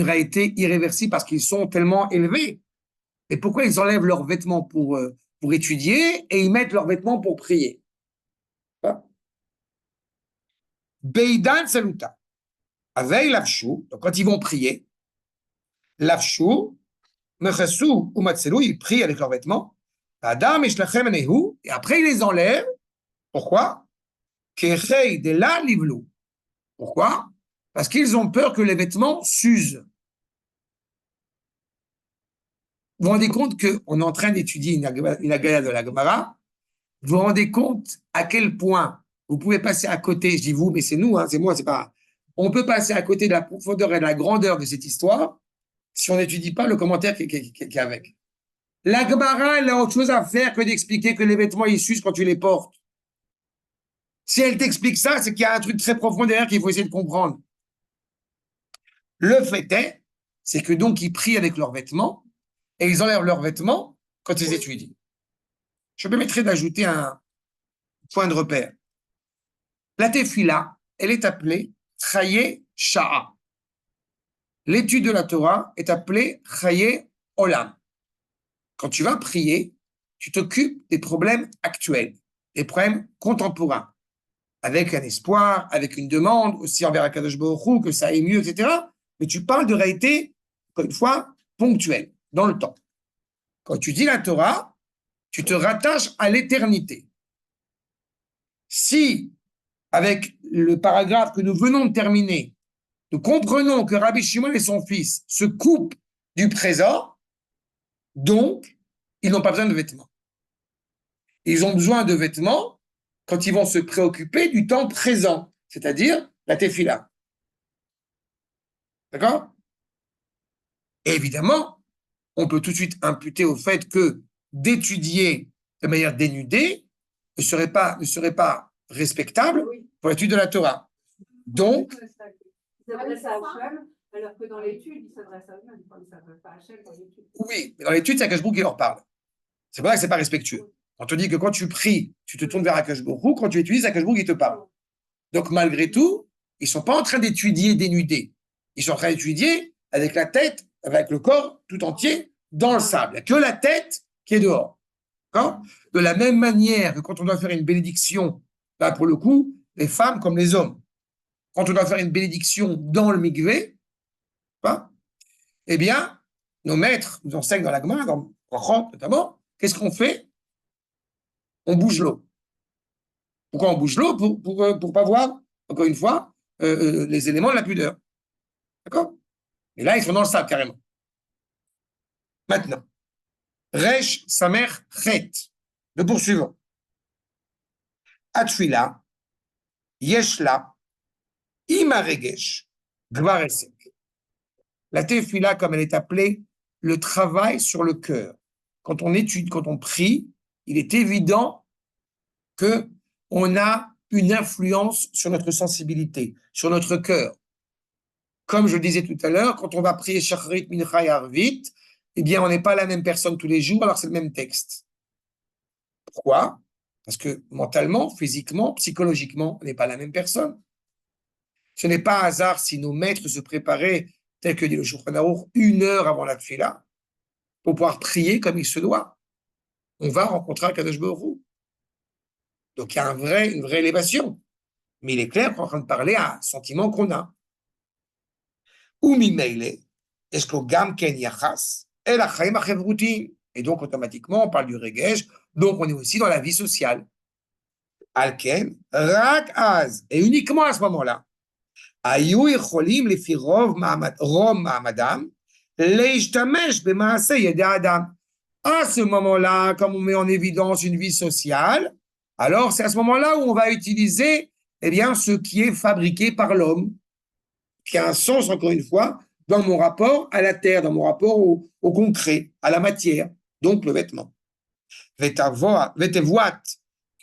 Speaker 1: réalité irréversible parce qu'ils sont tellement élevés. Et pourquoi ils enlèvent leurs vêtements pour étudier et ils mettent leurs vêtements pour prier? Beidan Saluta. Avec l'Avchou, donc quand ils vont prier, l'Avchou, Mechassou ou Matselu, ils prient avec leurs vêtements. Adam et Shlachem Nehu, et après ils les enlèvent. Pourquoi? Kechei de la livlou. Pourquoi? Parce qu'ils ont peur que les vêtements s'usent. Vous vous rendez compte qu'on est en train d'étudier une agaya de la Gemara? Vous vous rendez compte à quel point vous pouvez passer à côté, je dis vous, mais c'est nous, hein, c'est moi, c'est pas. On peut passer à côté de la profondeur et de la grandeur de cette histoire si on n'étudie pas le commentaire qui est avec. La Gemara, elle a autre chose à faire que d'expliquer que les vêtements ils s'usent quand tu les portes. Si elle t'explique ça, c'est qu'il y a un truc très profond derrière qu'il faut essayer de comprendre. Le fait est, c'est que donc ils prient avec leurs vêtements et ils enlèvent leurs vêtements quand ils étudient. Je me permettrai d'ajouter un point de repère. La tefila, elle est appelée Chaye Sha'a. L'étude de la Torah est appelée Chaye Olam. Quand tu vas prier, tu t'occupes des problèmes actuels, des problèmes contemporains, avec un espoir, avec une demande, aussi envers Akadosh Baruch Hu, que ça aille mieux, etc. Mais tu parles de réalité, encore une fois, ponctuelle, dans le temps. Quand tu dis la Torah, tu te rattaches à l'éternité. Si, avec le paragraphe que nous venons de terminer, nous comprenons que Rabbi Shimon et son fils se coupent du présent, donc ils n'ont pas besoin de vêtements. Ils ont besoin de vêtements quand ils vont se préoccuper du temps présent, c'est-à-dire la tefila. D'accord? Et évidemment, on peut tout de suite imputer au fait que d'étudier de manière dénudée ne serait pas respectable pour l'étude de la Torah. Donc,
Speaker 5: il s'adresse à Hachem, alors que dans l'étude, il s'adresse à eux-mêmes. Il ne s'adresse pas à Hachem dans l'étude.
Speaker 1: oui, mais dans l'étude, c'est Akash Baruch qui leur parle. C'est pour ça que c'est pas respectueux. On te dit que quand tu pries, tu te tournes vers Akash Baruch, quand tu étudies, Akash Baruch, il te parle. Donc, malgré tout, ils ne sont pas en train d'étudier dénudés. Ils sont en train d'étudier avec la tête, avec le corps tout entier dans le sable. Il n'y a que la tête qui est dehors. D'accord? De la même manière que quand on doit faire une bénédiction, là, pour le coup, les femmes comme les hommes, quand on doit faire une bénédiction dans le mikvé, eh bien, nos maîtres nous enseignent dans la Gemara, dans Rachot notamment, qu'est-ce qu'on fait? On bouge l'eau. Pourquoi on bouge l'eau? Pour pas voir, encore une fois, les éléments de la pudeur. D'accord? Et là, ils sont dans le sable carrément. Maintenant, Resh Samer Chet. Le poursuivant. Atfila, Yeshla, Imaregesh, Gvaresek. La tefila, comme elle est appelée, le travail sur le cœur. Quand on étudie, quand on prie, il est évident que on a une influence sur notre sensibilité, sur notre cœur. Comme je le disais tout à l'heure, quand on va prier Shacharit, Mincha et Arvit, eh bien, on n'est pas la même personne tous les jours, alors c'est le même texte. Pourquoi? Parce que mentalement, physiquement, psychologiquement, on n'est pas la même personne. Ce n'est pas un hasard si nos maîtres se préparaient, tel que dit le Shulchan Aruch, 1 heure avant la tefila, pour pouvoir prier comme il se doit. On va rencontrer Akadosh Baruch Hu. Donc il y a une vraie élévation. Mais il est clair qu'on est en train de parler à un sentiment qu'on a. Ou mimeile, est-ce que gam ken yachas, el achaim achevrutim. Et donc automatiquement on parle du regesh, donc on est aussi dans la vie sociale. Alken, rak az, et uniquement à ce moment-là, ayu yecholim lefi rov ma'amadam, leishtamesh b'maaseh yedei adam. À ce moment-là, comme on met en évidence une vie sociale, alors c'est à ce moment-là où on va utiliser ce qui est fabriqué par l'homme, qui a un sens, encore une fois, dans mon rapport à la terre, dans mon rapport au concret, à la matière, donc le vêtement. Vetevoat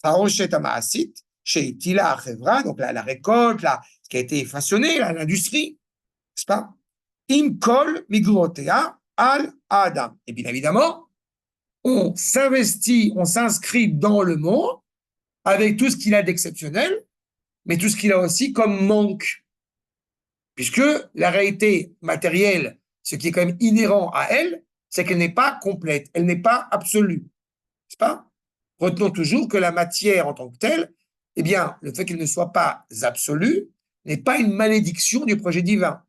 Speaker 1: haoshet hamaasit, sheitila achevra, donc la récolte, ce qui a été façonné, l'industrie, n'est-ce pas? Im kol migrotea al adam. Et bien évidemment, on s'investit, on s'inscrit dans le monde avec tout ce qu'il a d'exceptionnel, mais tout ce qu'il a aussi comme manque. Puisque la réalité matérielle, ce qui est quand même inhérent à elle, c'est qu'elle n'est pas complète, elle n'est pas absolue. N'est-ce pas? Retenons toujours que la matière en tant que telle, eh bien, le fait qu'elle ne soit pas absolue n'est pas une malédiction du projet divin.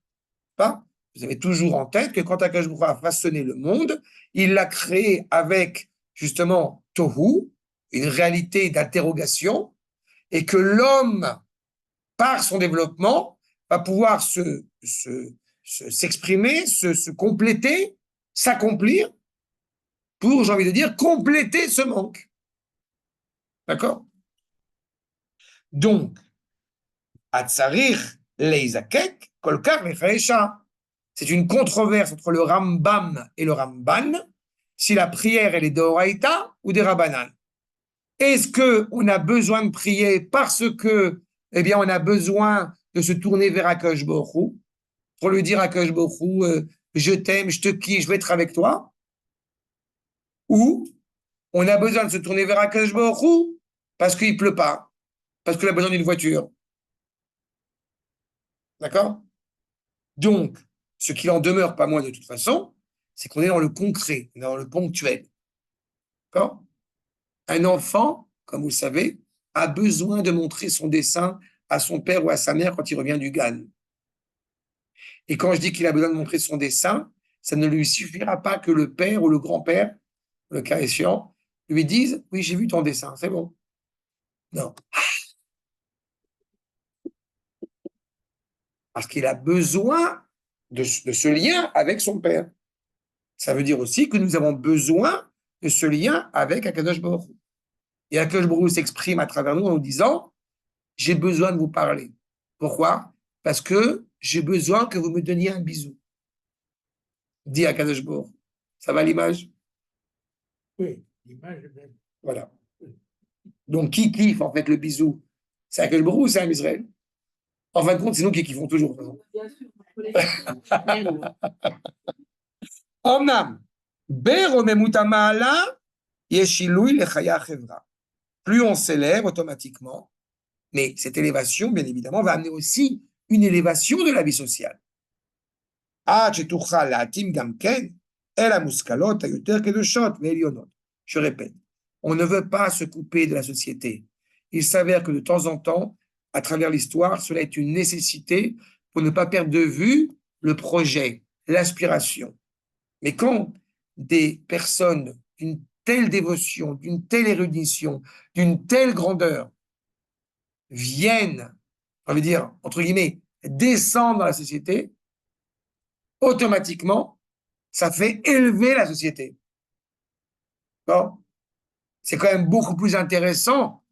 Speaker 1: Pas? Vous avez toujours en tête que quand Akadosh Baruch Hu a façonné le monde, il l'a créé avec justement Tohu, une réalité d'interrogation, et que l'homme, par son développement, va pouvoir s'exprimer, se compléter, s'accomplir, pour, j'ai envie de dire, compléter ce manque. D'accord? Donc, Atzarir leizakek kolkar lechaesha. C'est une controverse entre le Rambam et le Ramban, si la prière, elle est d'Oraïta ou des Rabbanan. Est-ce qu'on a besoin de prier parce que, eh bien, on a besoin de se tourner vers Akadosh Baruch Hu, pour lui dire à Akadosh Baruch Hu, je t'aime, je te kiffe, je vais être avec toi, ou on a besoin de se tourner vers Akadosh Baruch Hu parce qu'il pleut pas, parce qu'il a besoin d'une voiture. D'accord? Donc, ce qu'il en demeure pas moins de toute façon, c'est qu'on est dans le concret, dans le ponctuel. D'accord? Un enfant, comme vous le savez, a besoin de montrer son dessin à son père ou à sa mère quand il revient du GAN. Et quand je dis qu'il a besoin de montrer son dessin, ça ne lui suffira pas que le père ou le grand-père, le cas échéant, lui dise « Oui, j'ai vu ton dessin, c'est bon. » Non. Parce qu'il a besoin de ce lien avec son père. Ça veut dire aussi que nous avons besoin de ce lien avec Akadosh Baruch Hu. Et Akadosh Baruch Hu s'exprime à travers nous en nous disant « J'ai besoin de vous parler. » Pourquoi? Parce que j'ai besoin que vous me donniez un bisou. Dit Akadosh Baruch Hu. Ça va l'image?
Speaker 2: Oui, l'image même.
Speaker 1: Voilà. Donc, qui kiffe en fait le bisou? C'est Akadosh Baruch Hu ou c'est un Israël? En fin de compte, c'est nous qui kiffons toujours.
Speaker 5: Bien sûr, on peut
Speaker 1: Omnam, beromemutamaala yeshilui lechaya chevra. Plus on s'élève automatiquement, mais cette élévation, bien évidemment, va amener aussi une élévation de la vie sociale. Je répète, on ne veut pas se couper de la société. Il s'avère que de temps en temps, à travers l'histoire, cela est une nécessité pour ne pas perdre de vue le projet, l'aspiration. Mais quand des personnes d'une telle dévotion, d'une telle érudition, d'une telle grandeur viennent, on veut dire, entre guillemets, descendre dans la société, automatiquement, ça fait élever la société. Bon, c'est quand même beaucoup plus intéressant,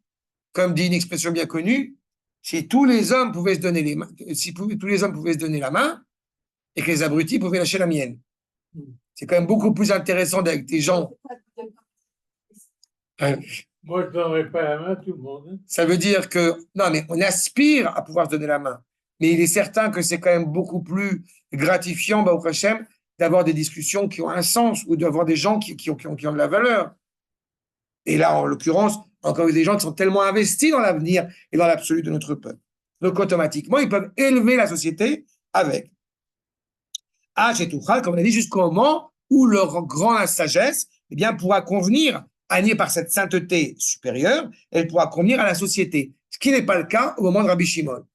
Speaker 1: comme dit une expression bien connue, si tous les hommes pouvaient se donner les mains, si tous les hommes pouvaient se donner la main, et que les abrutis pouvaient lâcher la mienne. C'est quand même beaucoup plus intéressant d'être des gens.
Speaker 2: Moi, je ne donnerai pas la main à tout le monde. Hein.
Speaker 1: Ça veut dire que, non, mais on aspire à pouvoir se donner la main. Mais il est certain que c'est quand même beaucoup plus gratifiant, au Hachem, d'avoir des discussions qui ont un sens ou d'avoir des gens qui ont de la valeur. Et là, en l'occurrence, encore des gens qui sont tellement investis dans l'avenir et dans l'absolu de notre peuple. Donc, automatiquement, ils peuvent élever la société avec. Comme on a dit, jusqu'au moment où leur grande sagesse eh bien, pourra convenir, animée par cette sainteté supérieure, elle pourra convenir à la société. Ce qui n'est pas le cas au moment de Rabbi Shimon.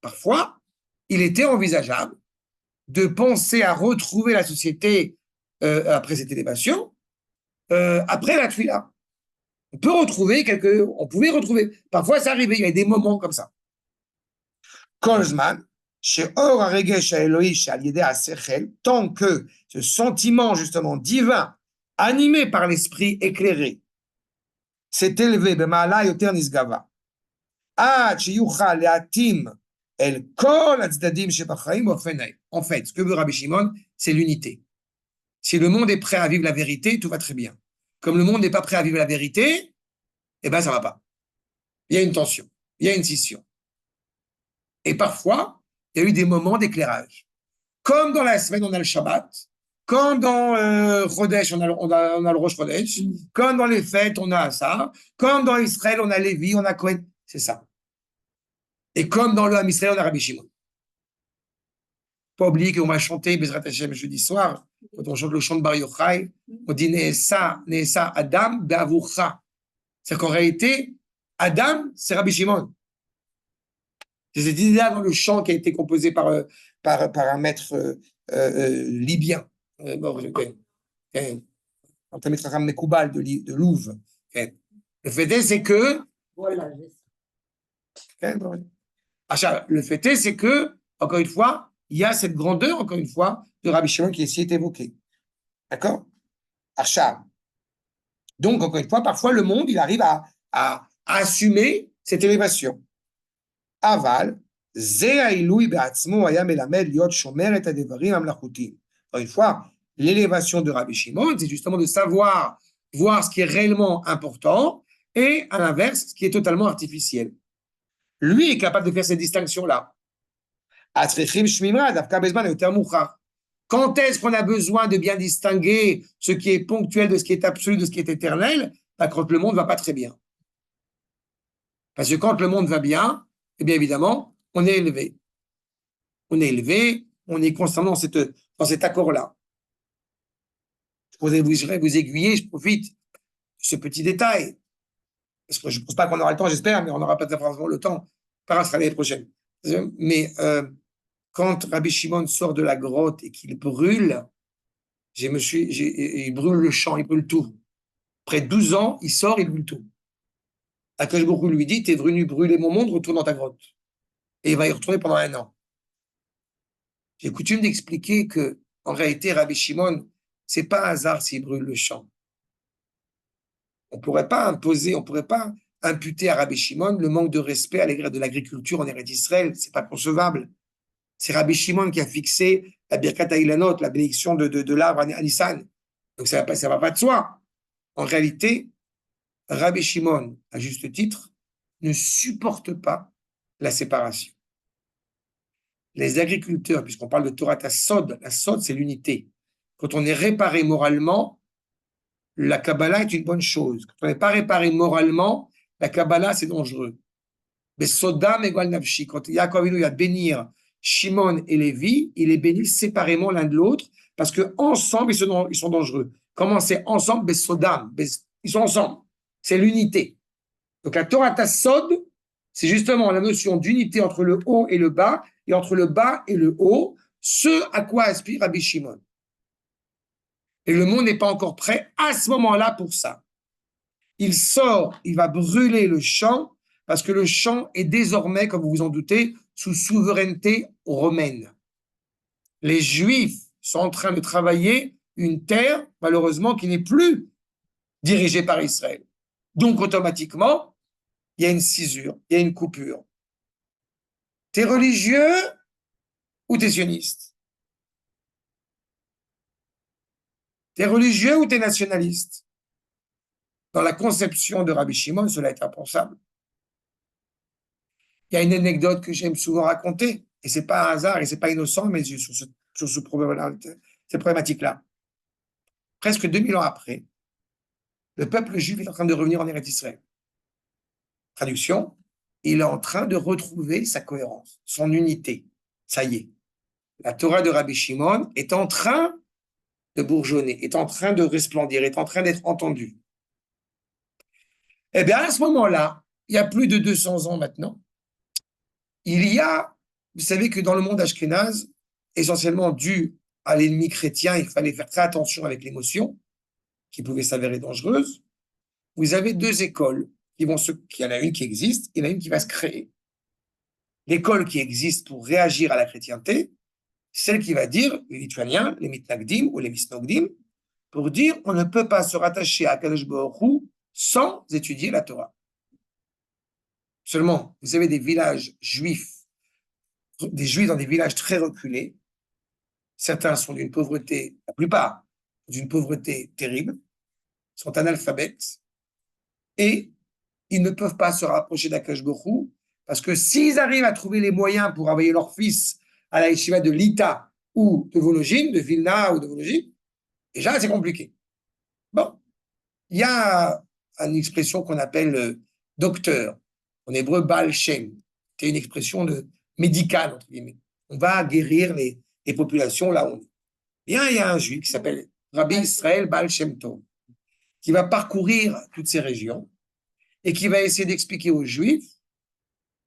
Speaker 1: Parfois, il était envisageable de penser à retrouver la société après cette élévation, après la tfila. On pouvait retrouver. Parfois, ça arrivait, il y avait des moments comme ça. Kolzman, tant que ce sentiment justement divin, animé par l'esprit éclairé, s'est élevé, en fait, ce que veut Rabbi Shimon, c'est l'unité. Si le monde est prêt à vivre la vérité, tout va très bien. Comme le monde n'est pas prêt à vivre la vérité, eh bien, ça ne va pas. Il y a une tension, il y a une scission. Et parfois, il y a eu des moments d'éclairage. Comme dans la semaine, on a le Shabbat. Comme dans Chodesh, on a le Rosh Chodesh. Comme dans les fêtes, on a ça. Comme dans Israël, on a Lévi, on a Cohen. C'est ça. Et comme dans le Ham Israël, on a Rabbi Shimon. Pas oublier qu'on va chanter Bezrat Hashem jeudi soir, quand on chante le chant de Bar Yochai, on dit Neessa Adam Be'avurcha. C'est-à-dire qu'en réalité, Adam, c'est Rabbi Shimon. C'est cette idée-là dans le chant qui a été composé par un maître libyen. Un maître Mekoubal de Louvre. Le fait est, c'est que.
Speaker 4: Voilà.
Speaker 1: Le fait est, c'est que, encore une fois, il y a cette grandeur, encore une fois, de Rabbi Shimon qui ici est évoquée. D'accord? Achab. Donc, encore une fois, parfois, le monde, il arrive à assumer cette élévation. Aval, encore une fois, l'élévation de Rabbi Shimon, c'est justement de savoir voir ce qui est réellement important et, à l'inverse, ce qui est totalement artificiel. Lui est capable de faire cette distinction-là. Quand est-ce qu'on a besoin de bien distinguer ce qui est ponctuel de ce qui est absolu, de ce qui est éternel? Quand le monde ne va pas très bien. Parce que quand le monde va bien, eh bien évidemment, on est élevé. On est élevé, on est constamment dans cet accord-là. Je voudrais vous aiguiller, je profite de ce petit détail. Parce que je ne pense pas qu'on aura le temps, j'espère, mais on n'aura pas forcément le temps. Par exemple, l'année prochaine. Mais quand Rabbi Shimon sort de la grotte et qu'il brûle, il brûle le champ, il brûle tout. Après 12 ans, il sort, il brûle tout. Akash Baruch Hu lui dit, t'es venu brûler mon monde, retourne dans ta grotte. Et il va y retourner pendant 1 an. J'ai coutume d'expliquer que, en réalité, Rabbi Shimon, c'est pas un hasard s'il brûle le champ. On pourrait pas imputer à Rabbi Shimon le manque de respect à l'égard de l'agriculture en Eretz Israël. C'est pas concevable. C'est Rabbi Shimon qui a fixé la Birkat HaIlanot, la bénédiction de l'arbre à Nissan. Donc ça va pas de soi. En réalité, Rabbi Shimon, à juste titre, ne supporte pas la séparation. Les agriculteurs, puisqu'on parle de Torah Sod, la Sod, c'est l'unité. Quand on est réparé moralement, la Kabbalah est une bonne chose. Quand on n'est pas réparé moralement, la Kabbalah, c'est dangereux. Mais Sodam égale Nafshi. Quand Yaakov il a bénir Shimon et Lévi, il les bénit séparément l'un de l'autre, parce qu'ensemble, ils sont dangereux. Comment c'est ensemble? Sodam. Ils sont ensemble. C'est l'unité. Donc la Torah Sod, c'est justement la notion d'unité entre le haut et le bas, et entre le bas et le haut, ce à quoi aspire Rabbi Shimon. Et le monde n'est pas encore prêt à ce moment-là pour ça. Il sort, il va brûler le champ, parce que le champ est désormais, comme vous vous en doutez, sous souveraineté romaine. Les Juifs sont en train de travailler une terre, malheureusement, qui n'est plus dirigée par Israël. Donc, automatiquement, il y a une cisure, il y a une coupure. T'es religieux ou t'es sioniste? T'es religieux ou t'es nationaliste? Dans la conception de Rabbi Shimon, cela est impensable. Il y a une anecdote que j'aime souvent raconter, et c'est pas un hasard, et c'est pas innocent, mais sur cette problématique-là. Presque 2000 ans après, le peuple juif est en train de revenir en Eretz Israël. Traduction, il est en train de retrouver sa cohérence, son unité. Ça y est. La Torah de Rabbi Shimon est en train de bourgeonner, est en train de resplendir, est en train d'être entendue. Eh bien, à ce moment-là, il y a plus de 200 ans maintenant, vous savez que dans le monde ashkénaze, essentiellement dû à l'ennemi chrétien, il fallait faire très attention avec l'émotion, qui pouvait s'avérer dangereuse. Vous avez 2 écoles il y en a une qui existe, il y en a une qui va se créer. L'école qui existe pour réagir à la chrétienté, celle qui va dire, les Lituaniens, les Mitnagdim ou les Misnogdim, pour dire on ne peut pas se rattacher à Kadosh Baruch Hu sans étudier la Torah. Seulement, vous avez des villages juifs dans des villages très reculés. Certains sont d'une pauvreté, la plupart, d'une pauvreté terrible, sont analphabètes, et ils ne peuvent pas se rapprocher d'Akadosh Baruch Hu Parce que s'ils arrivent à trouver les moyens pour envoyer leur fils à la yeshiva de Lita ou de Vologine, de Vilna ou de Vologine, déjà, c'est compliqué. Bon, il y a une expression qu'on appelle docteur, en hébreu Baal Shem. C'est une expression médicale, entre guillemets. On va guérir les populations là où on est. Bien, il y a un juif qui s'appelle Rabbi Israël Baal Shem Tov, qui va parcourir toutes ces régions et qui va essayer d'expliquer aux juifs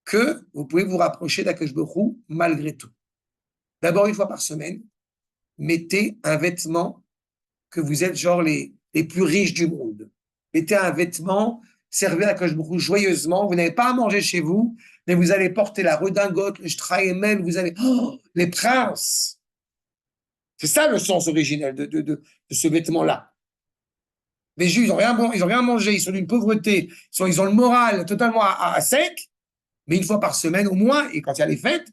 Speaker 1: que vous pouvez vous rapprocher d'Akadosh Baruch Hu malgré tout. D'abord, une fois par semaine, mettez un vêtement que vous êtes genre les plus riches du monde. Mettez un vêtement, servez à Akadosh Baruch Hu joyeusement. Vous n'avez pas à manger chez vous, mais vous allez porter la redingote, le shtraïmel, vous allez... Oh, les princes. C'est ça le sens originel de ce vêtement-là. Les Juifs, ils n'ont rien mangé, ils sont d'une pauvreté, ils ont le moral totalement à sec, mais une fois par semaine au moins, et quand il y a les fêtes,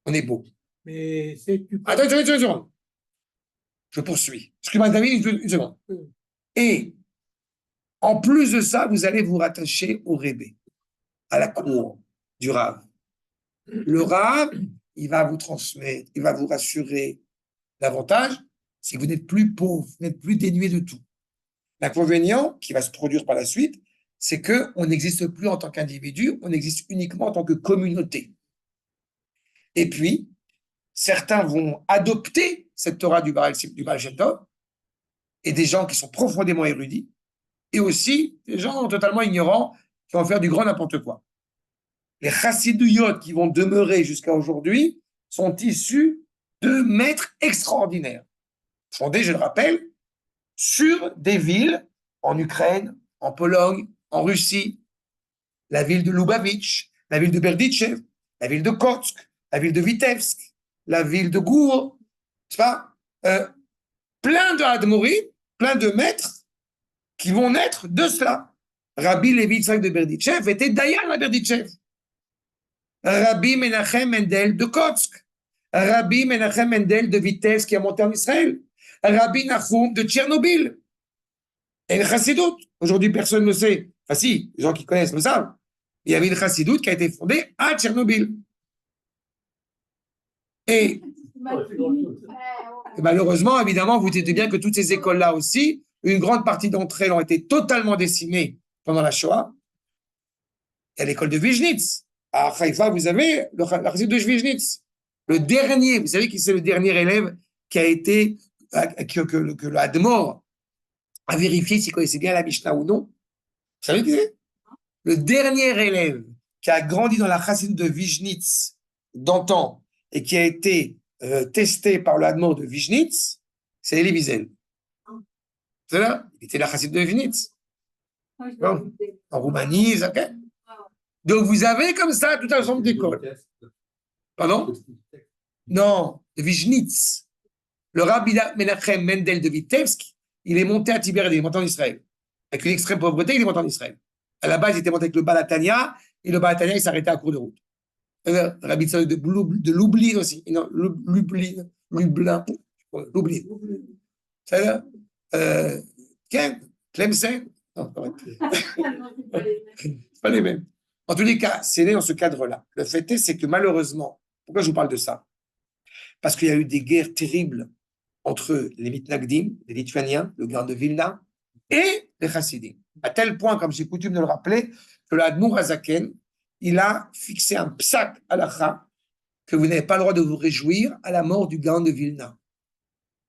Speaker 1: on est beau.
Speaker 2: Mais c'est tu
Speaker 1: Attends, une seconde. Je poursuis. Excuse-moi, David, une seconde. Et en plus de ça, vous allez vous rattacher au Rébé, à la cour du Rav. Le Rav, il va vous transmettre, il va vous rassurer. L'avantage, c'est que vous n'êtes plus pauvre, vous n'êtes plus dénué de tout. L'inconvénient qui va se produire par la suite, c'est qu'on n'existe plus en tant qu'individu, on existe uniquement en tant que communauté. Et puis, certains vont adopter cette Torah du Baal Shem Tov, et des gens qui sont profondément érudits, et aussi des gens totalement ignorants qui vont faire du grand n'importe quoi. Les chassidouyot qui vont demeurer jusqu'à aujourd'hui sont issus de maîtres extraordinaires, fondés, je le rappelle, sur des villes en Ukraine, en Pologne, en Russie, la ville de Lubavitch, la ville de Berdichev, la ville de Kotsk, la ville de Vitebsk, la ville de Gour, tu vois, plein de Admorim, plein de maîtres qui vont naître de cela. Rabbi Levi Yitzhak de Berdichev était Dayan à Berdichev. Rabbi Menachem Mendel de Kotsk, Rabbi Menachem Mendel de Vitebsk qui a monté en Israël, Rabbi Nachum de Tchernobyl. Et le Chassidut, aujourd'hui personne ne le sait. Enfin si, les gens qui connaissent le savent. Il y avait une Chassidut qui a été fondée à Tchernobyl. Et malheureusement, évidemment, vous dites bien que toutes ces écoles-là aussi, une grande partie d'entre elles ont été totalement décimées pendant la Shoah. Il y a l'école de Vizhnitz. À Haïfa, vous avez la Chassidut de Vizhnitz. Le dernier, vous savez qui c'est le dernier élève qui a été, que le Hadmor a vérifié s'il connaissait bien la Mishnah ou non. Vous savez qui c'est? Le dernier élève qui a grandi dans la Chassidut de Vizhnitz d'antan et qui a été testé par le Hadmor de Vizhnitz, c'est Elie Wiesel. C'est là, il était la Chassidut de Vizhnitz. En Roumanie, ok. Donc vous avez comme ça tout un ensemble d'écoles. Pardon? Non, de Vizhnitz. Le Rabbi Menachem Mendel de Vitebsk, il est monté à Tibériade, il est monté en Israël. Avec une extrême pauvreté, il est monté en Israël. À la base, il était monté avec le Balatania, et le Balatania, il s'arrêtait à court de route. Rabbi Tzadok de Lublin aussi. Non, Lublin. C'est là? Tlemcen? Non, c'est pas les mêmes. En tous les cas, c'est né dans ce cadre-là. Le fait est, c'est que malheureusement, pourquoi je vous parle de ça? Parce qu'il y a eu des guerres terribles entre les Mitnagdim, les Lituaniens, le Grand de Vilna, et les Chassidim. À tel point, comme j'ai coutume de le rappeler, que l'Admour Hazaken, il a fixé un psak halakha que vous n'avez pas le droit de vous réjouir à la mort du Grand de Vilna.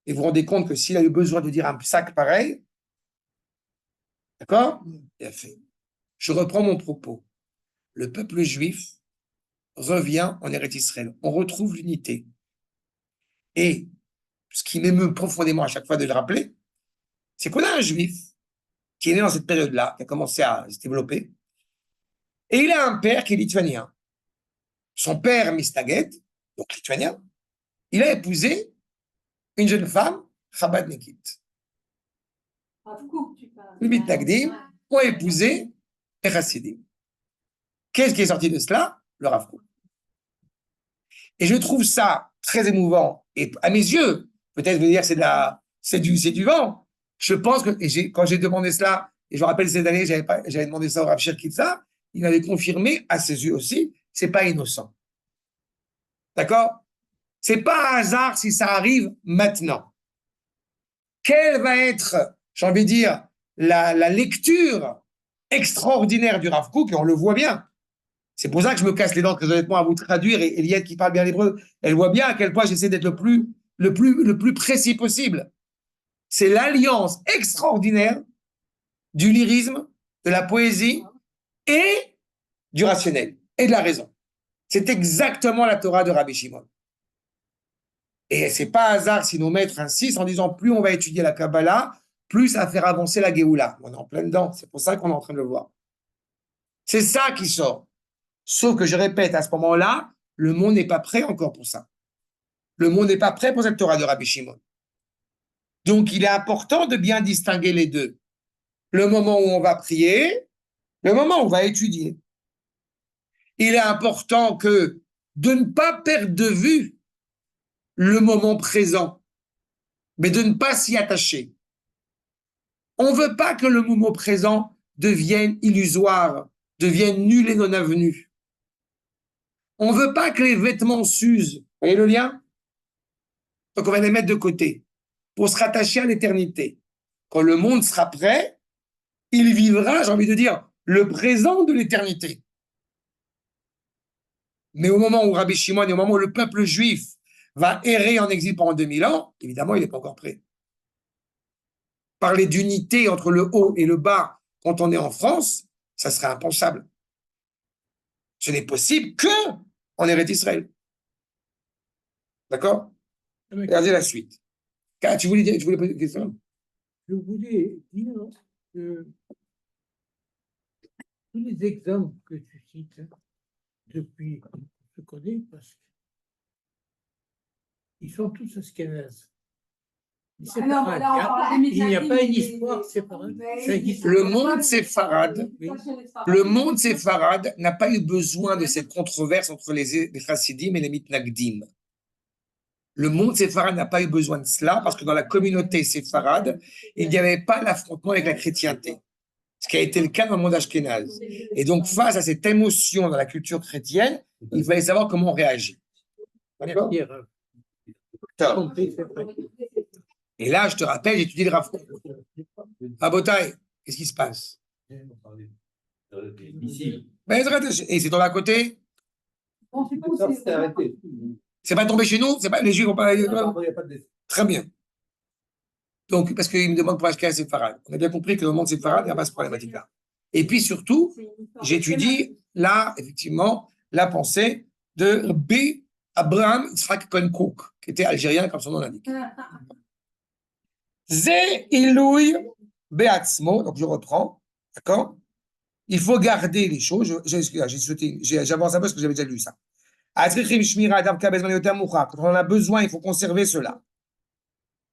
Speaker 1: Et vous vous rendez compte que s'il a eu besoin de dire un psak pareil, d'accord? Il a fait. Je reprends mon propos. Le peuple juif revient en Eretz Israël. On retrouve l'unité. Et ce qui m'émeut profondément à chaque fois de le rappeler, c'est qu'on a un juif qui est né dans cette période-là, qui a commencé à se développer, et il a un père qui est lituanien. Son père, Mistaget, donc lituanien, il a épousé une jeune femme, Chabadnikit. Les Mitnagdim ont épousé les Chassidim. Qu'est-ce qui est sorti de cela? Le Rav Kook. Et je trouve ça très émouvant. Et à mes yeux, peut-être vous dire c'est du vent. Je pense que, quand j'ai demandé cela, et je me rappelle ces années, j'avais demandé ça au Rav Shir Kitsa, il avait confirmé à ses yeux aussi, c'est pas innocent. D'accord? C'est pas un hasard si ça arrive maintenant. Quelle va être, j'ai envie de dire, la lecture extraordinaire du Rav Kook, et on le voit bien. C'est pour ça que je me casse les dents très honnêtement à vous traduire, et Eliette qui parle bien l'hébreu, elle voit bien à quel point j'essaie d'être le plus précis possible. C'est l'alliance extraordinaire du lyrisme, de la poésie et du rationnel, et de la raison. C'est exactement la Torah de Rabbi Shimon. Et c'est pas hasard si nos maîtres insistent en disant plus on va étudier la Kabbalah, plus ça va faire avancer la Géoula. On est en plein dedans, c'est pour ça qu'on est en train de le voir. C'est ça qui sort. Sauf que je répète, à ce moment-là, le monde n'est pas prêt encore pour ça. Le monde n'est pas prêt pour cette Torah de Rabbi Shimon. Donc il est important de bien distinguer les deux. Le moment où on va prier, le moment où on va étudier. Il est important de ne pas perdre de vue le moment présent, mais de ne pas s'y attacher. On ne veut pas que le moment présent devienne illusoire, devienne nul et non avenu. On ne veut pas que les vêtements s'usent. Vous voyez le lien? Donc on va les mettre de côté pour se rattacher à l'éternité. Quand le monde sera prêt, il vivra, j'ai envie de dire, le présent de l'éternité. Mais au moment où Rabbi Shimon et au moment où le peuple juif va errer en exil pendant 2000 ans, évidemment, il n'est pas encore prêt. Parler d'unité entre le haut et le bas quand on est en France, ça serait impensable. Ce n'est possible que en Eretz Israël. D'accord? Regardez la suite. Tu voulais poser une question?
Speaker 2: Je voulais dire que tous les exemples que tu cites depuis que je connais, parce qu'ils sont tous askénazes. Il n'y a pas une histoire séparate.
Speaker 1: Le monde séfarade, le monde séfarade n'a pas eu besoin de cette controverse entre les chassidim et les mitnagdim. Le monde séfarade n'a pas eu besoin de cela parce que dans la communauté séfarade, il n'y avait pas l'affrontement avec la chrétienté, ce qui a été le cas dans le monde ashkénaze. Et donc, face à cette émotion dans la culture chrétienne, il fallait savoir comment on réagit. D'accord? Et là, je te rappelle, j'ai étudié le Rav Kook. Rabotai, qu'est-ce qui se passe? Et c'est tombé à côté? C'est pas tombé chez nous? C'est pas, les Juifs n'ont pas. Très bien. Donc, parce qu'il me demande pour acheter à Séfarad. On a bien compris que dans le monde Séfarad, il n'y a pas ce problématique-là. Et puis surtout, j'étudie là, effectivement, la pensée de B. Abraham Yitzhak Cohen Kook, qui était algérien, comme son nom l'indique. Zé Ilouy Beatzmo, donc je reprends, d'accord? Il faut garder les choses. J'avance un peu parce que j'avais déjà lu ça. Quand on en a besoin, il faut conserver cela.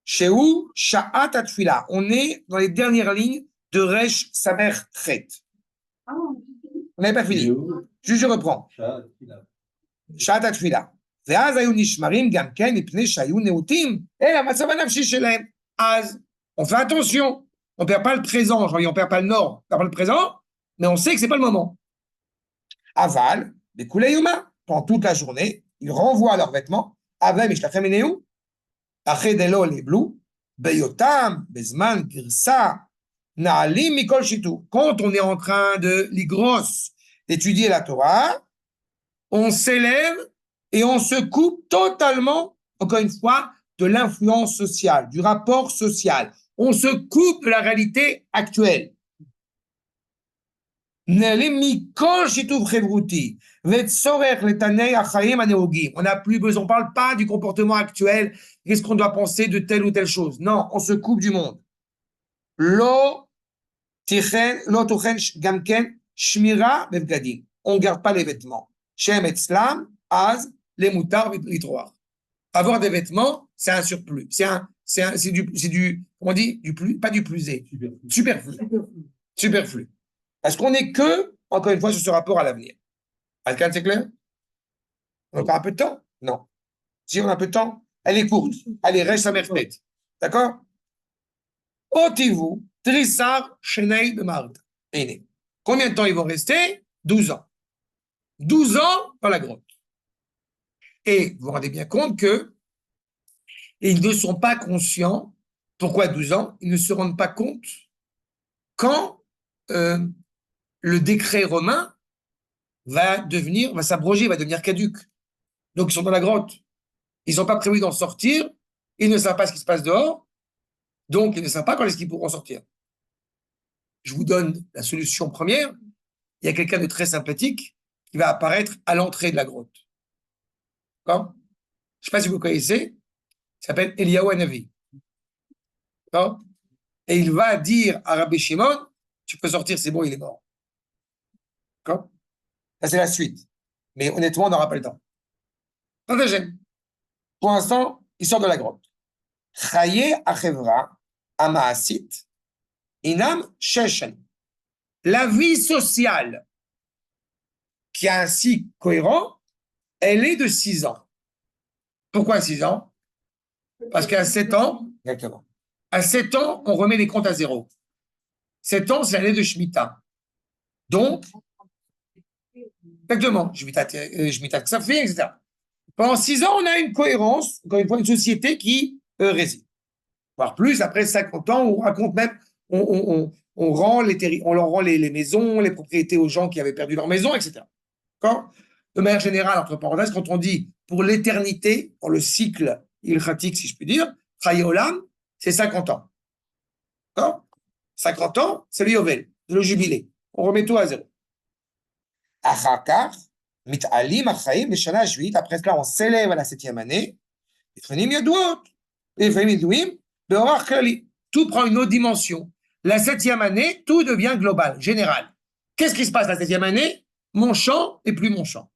Speaker 1: Chez où Sha'at Atfila. On est dans les dernières lignes de Resh Samer Chet. On n'avait pas fini. Je reprends. Sha'at Atfila. ואז היו נשמרים גם כן מפני שהיו נאותים אל המצב הנפשי שלהם. אז on fait attention, on ne perd pas le présent, on ne perd pas le nord, on ne perd pas le présent, mais on sait que ce n'est pas le moment. Aval, des coulées humains, pendant toute la journée, ils renvoient leurs vêtements, avec Mishlachem Eneu, Ached Elo Leblou, Beyotam, Bezman, Girsa, Naalim, Mikol Shitu. Quand on est en train de l'igros, d'étudier la Torah, on s'élève et on se coupe totalement, encore une fois, de l'influence sociale, du rapport social. On se coupe de la réalité actuelle. On n'a plus besoin, on ne parle pas du comportement actuel, qu'est-ce qu'on doit penser de telle ou telle chose. Non, on se coupe du monde. On ne garde pas les vêtements. Avoir des vêtements, c'est un surplus. C'est du, comment on dit, pas du plusé, superflu. Superflu. Parce qu'on n'est que, encore une fois, sur ce rapport à l'avenir. Alcan, c'est clair? On a encore un peu de temps? Non. Si on a un peu de temps, elle est courte. Allez, reste sa mère tête. D'accord? Otivu, Trissar, Chenei de Marthe. Combien de temps ils vont rester? 12 ans. 12 ans dans la grotte. Et vous vous rendez bien compte que ils ne sont pas conscients. Pourquoi 12 ans? Ils ne se rendent pas compte quand le décret romain va s'abroger, va devenir caduc. Donc ils sont dans la grotte. Ils n'ont pas prévu d'en sortir. Ils ne savent pas ce qui se passe dehors. Donc ils ne savent pas quand est-ce qu'ils pourront sortir. Je vous donne la solution première. Il y a quelqu'un de très sympathique qui va apparaître à l'entrée de la grotte. D'accord? Je ne sais pas si vous connaissez. Il s'appelle Eliyahu Hanavi. D'accord? Et il va dire à Rabbi Shimon, tu peux sortir, c'est bon, il est mort. D'accord? Ça, c'est la suite. Mais honnêtement, on n'aura pas le temps. Pour l'instant, il sort de la grotte. Chaye achevra amaasit inam sheshen. La vie sociale qui est ainsi cohérent, elle est de 6 ans. Pourquoi 6 ans? Parce qu'à 7 ans, exactement. À 7 ans, on remet les comptes à zéro. 7 ans, c'est l'année de Shemitah. Donc, exactement, Shemitah Ksafim, etc. Pendant 6 ans, on a une cohérence, encore une fois, une société qui réside. Voire plus, après 50 ans, on raconte même, on leur rend les maisons, les propriétés aux gens qui avaient perdu leur maison, etc. D'accord? De manière générale, entre parenthèses, quand on dit pour l'éternité, pour le cycle ilchatique, si je puis dire, Chaye Olam, c'est 50 ans. D'accord? 50 ans, c'est le Yovel, c'est le jubilé. On remet tout à zéro. Achakar, mit'alim achaim, b'shana shvit. Après cela, on s'élève à la 7e année. Tout prend une autre dimension. La 7e année, tout devient global, général. Qu'est-ce qui se passe la 7e année? Mon champ n'est plus mon champ.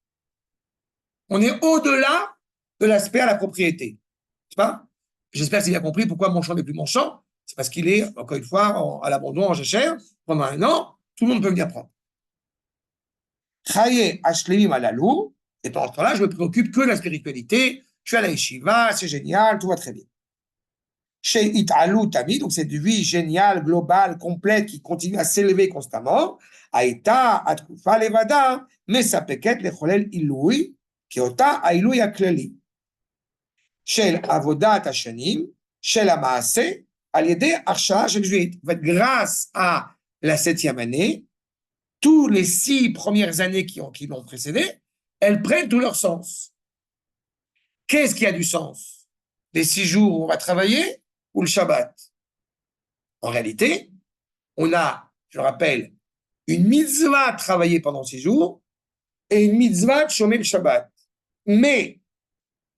Speaker 1: On est au-delà de l'aspect à la propriété. Pas? J'espère que vous avez bien compris pourquoi mon champ n'est plus mon champ. C'est parce qu'il est, encore une fois, à l'abandon, en jachère, pendant 1 an, tout le monde peut venir prendre. Chaye ashlemim alalou, et pendant ce temps-là, je me préoccupe que de la spiritualité. Je suis à la yeshiva, c'est génial, tout va très bien. Chez It'alou Tamid, donc c'est une vie géniale, globale, complète, qui continue à s'élever constamment. Aïta, Atkufa, Levada, mais ça peut être le Cholel Iloui, qui est ota Ailoui Akleli. Chez Avodat Hashanim, chez la Maase, Aliede Archa, chez le Juif. Grâce à la 7e année, tous les 6 premières années qui l'ont précédé, elles prennent tout leur sens. Qu'est-ce qui a du sens? Les 6 jours où on va travailler ou le Shabbat? En réalité, on a, je le rappelle, une mitzvah de travailler pendant 6 jours et une mitzvah de chômer le Shabbat. Mais,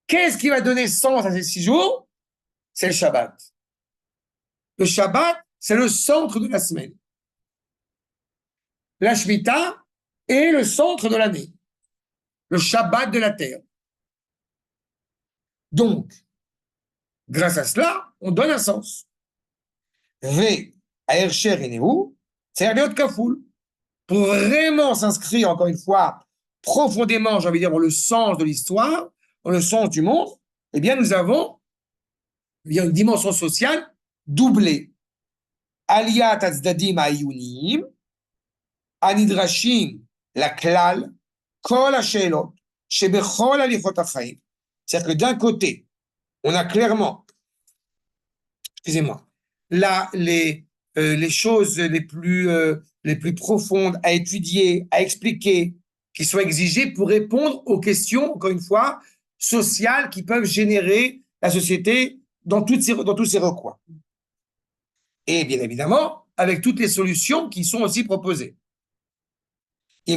Speaker 1: qu'est-ce qui va donner sens à ces 6 jours? C'est le Shabbat. Le Shabbat, c'est le centre de la semaine. La Shemitah est le centre de l'année. Le Shabbat de la terre. Donc, grâce à cela, on donne un sens. Pour vraiment s'inscrire, encore une fois, profondément, j'ai envie de dire, dans le sens de l'histoire, dans le sens du monde, eh bien, nous avons une dimension sociale doublée. Aliyat Tzdadim Ayunim, Anidrashim, la klal, kol hashelot, shebechol alichot hachaim. C'est-à-dire que d'un côté, on a clairement, excusez-moi, là, les choses les plus profondes à étudier, à expliquer, qui sont exigées pour répondre aux questions, encore une fois, sociales qui peuvent générer la société dans tous ses recoins. Et bien évidemment, avec toutes les solutions qui sont aussi proposées. Les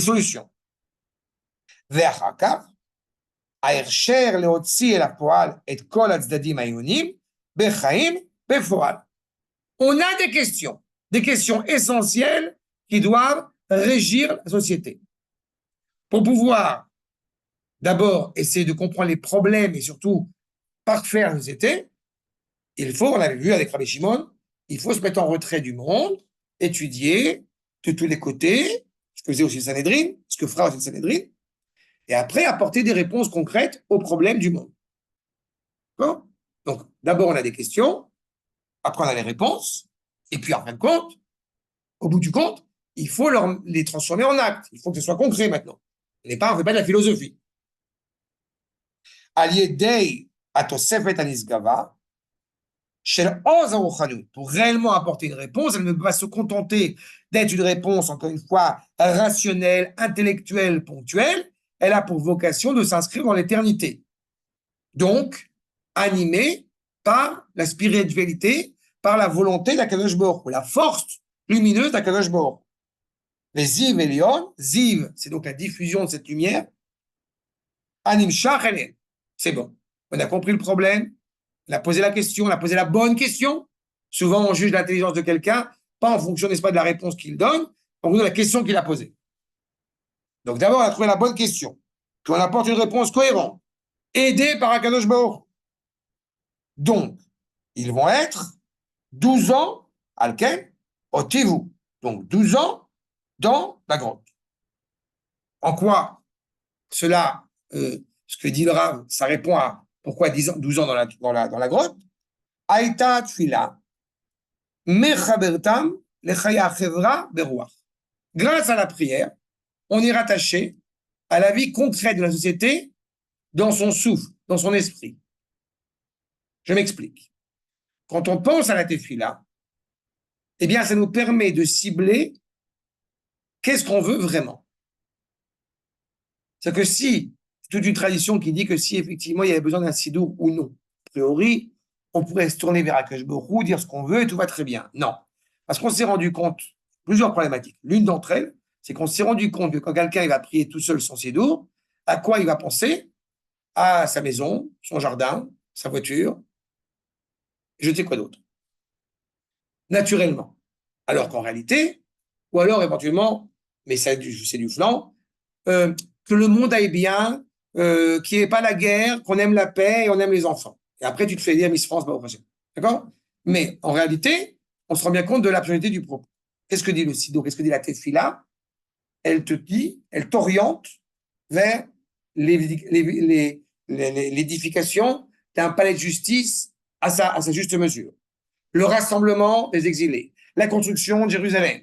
Speaker 1: solutions. On a des questions essentielles qui doivent régir la société. Pour pouvoir d'abord essayer de comprendre les problèmes et surtout parfaire la société, il faut, on l'avait vu avec Rabbi Shimon, il faut se mettre en retrait du monde, étudier de tous les côtés, ce que faisait aussi le Sanhédrin, ce que fera aussi le Sanhédrin, et après apporter des réponses concrètes aux problèmes du monde. D'accord? Donc, d'abord, on a des questions, après, on a les réponses, et puis, en fin de compte, au bout du compte, il faut les transformer en actes. Il faut que ce soit concret maintenant. On ne fait pas de la philosophie. Aliedei atosefet anisgava, pour réellement apporter une réponse, elle ne peut pas se contenter d'être une réponse, encore une fois, rationnelle, intellectuelle, ponctuelle. Elle a pour vocation de s'inscrire dans l'éternité. Donc, animée par la spiritualité, par la volonté d'Akadosh Baruch Hu, la force lumineuse d'Akadosh Baruch Hu. Les Ziv et Lyon, Ziv, c'est donc la diffusion de cette lumière. Anim Shachelen, c'est bon. On a compris le problème. On a posé la question, on a posé la bonne question. Souvent, on juge l'intelligence de quelqu'un, pas en fonction, n'est-ce pas, de la réponse qu'il donne, en fonction de la question qu'il a posée. Donc d'abord, on a trouvé la bonne question, qu'on apporte une réponse cohérente, aidée par Akadosh Baruch Hu. Donc, ils vont être 12 ans, Alken, au Tivou. Donc 12 ans dans la grotte. En quoi cela, ce que dit le Rav, ça répond à pourquoi 12 ans dans la grotte. Aïta tfila, mechabertam lechaya chevra beruach. Grâce à la prière, on est rattaché à la vie concrète de la société dans son souffle, dans son esprit. Je m'explique. Quand on pense à la tefila, eh bien, ça nous permet de cibler qu'est-ce qu'on veut vraiment. C'est que si, c'est toute une tradition qui dit que si effectivement il y avait besoin d'un sidour ou non, a priori, on pourrait se tourner vers Akadosh Baruch Hu, dire ce qu'on veut et tout va très bien. Non. Parce qu'on s'est rendu compte, plusieurs problématiques. L'une d'entre elles, c'est qu'on s'est rendu compte que quand quelqu'un il va prier tout seul son sidour, à quoi il va penser? À sa maison, son jardin, sa voiture, je ne sais quoi d'autre. Naturellement. Alors qu'en réalité, ou alors éventuellement, mais c'est du flanc, que le monde aille bien, qu'il n'y ait pas la guerre, qu'on aime la paix et on aime les enfants. Et après, tu te fais dire Miss France, bah, au prochain. D'accord? Mais en réalité, on se rend bien compte de l'absurdité du propos. Qu'est-ce que dit le Sido? Qu'est-ce que dit la Tefila? Elle te dit, elle t'oriente vers l'édification d'un palais de justice à sa juste mesure. Le rassemblement des exilés, la construction de Jérusalem,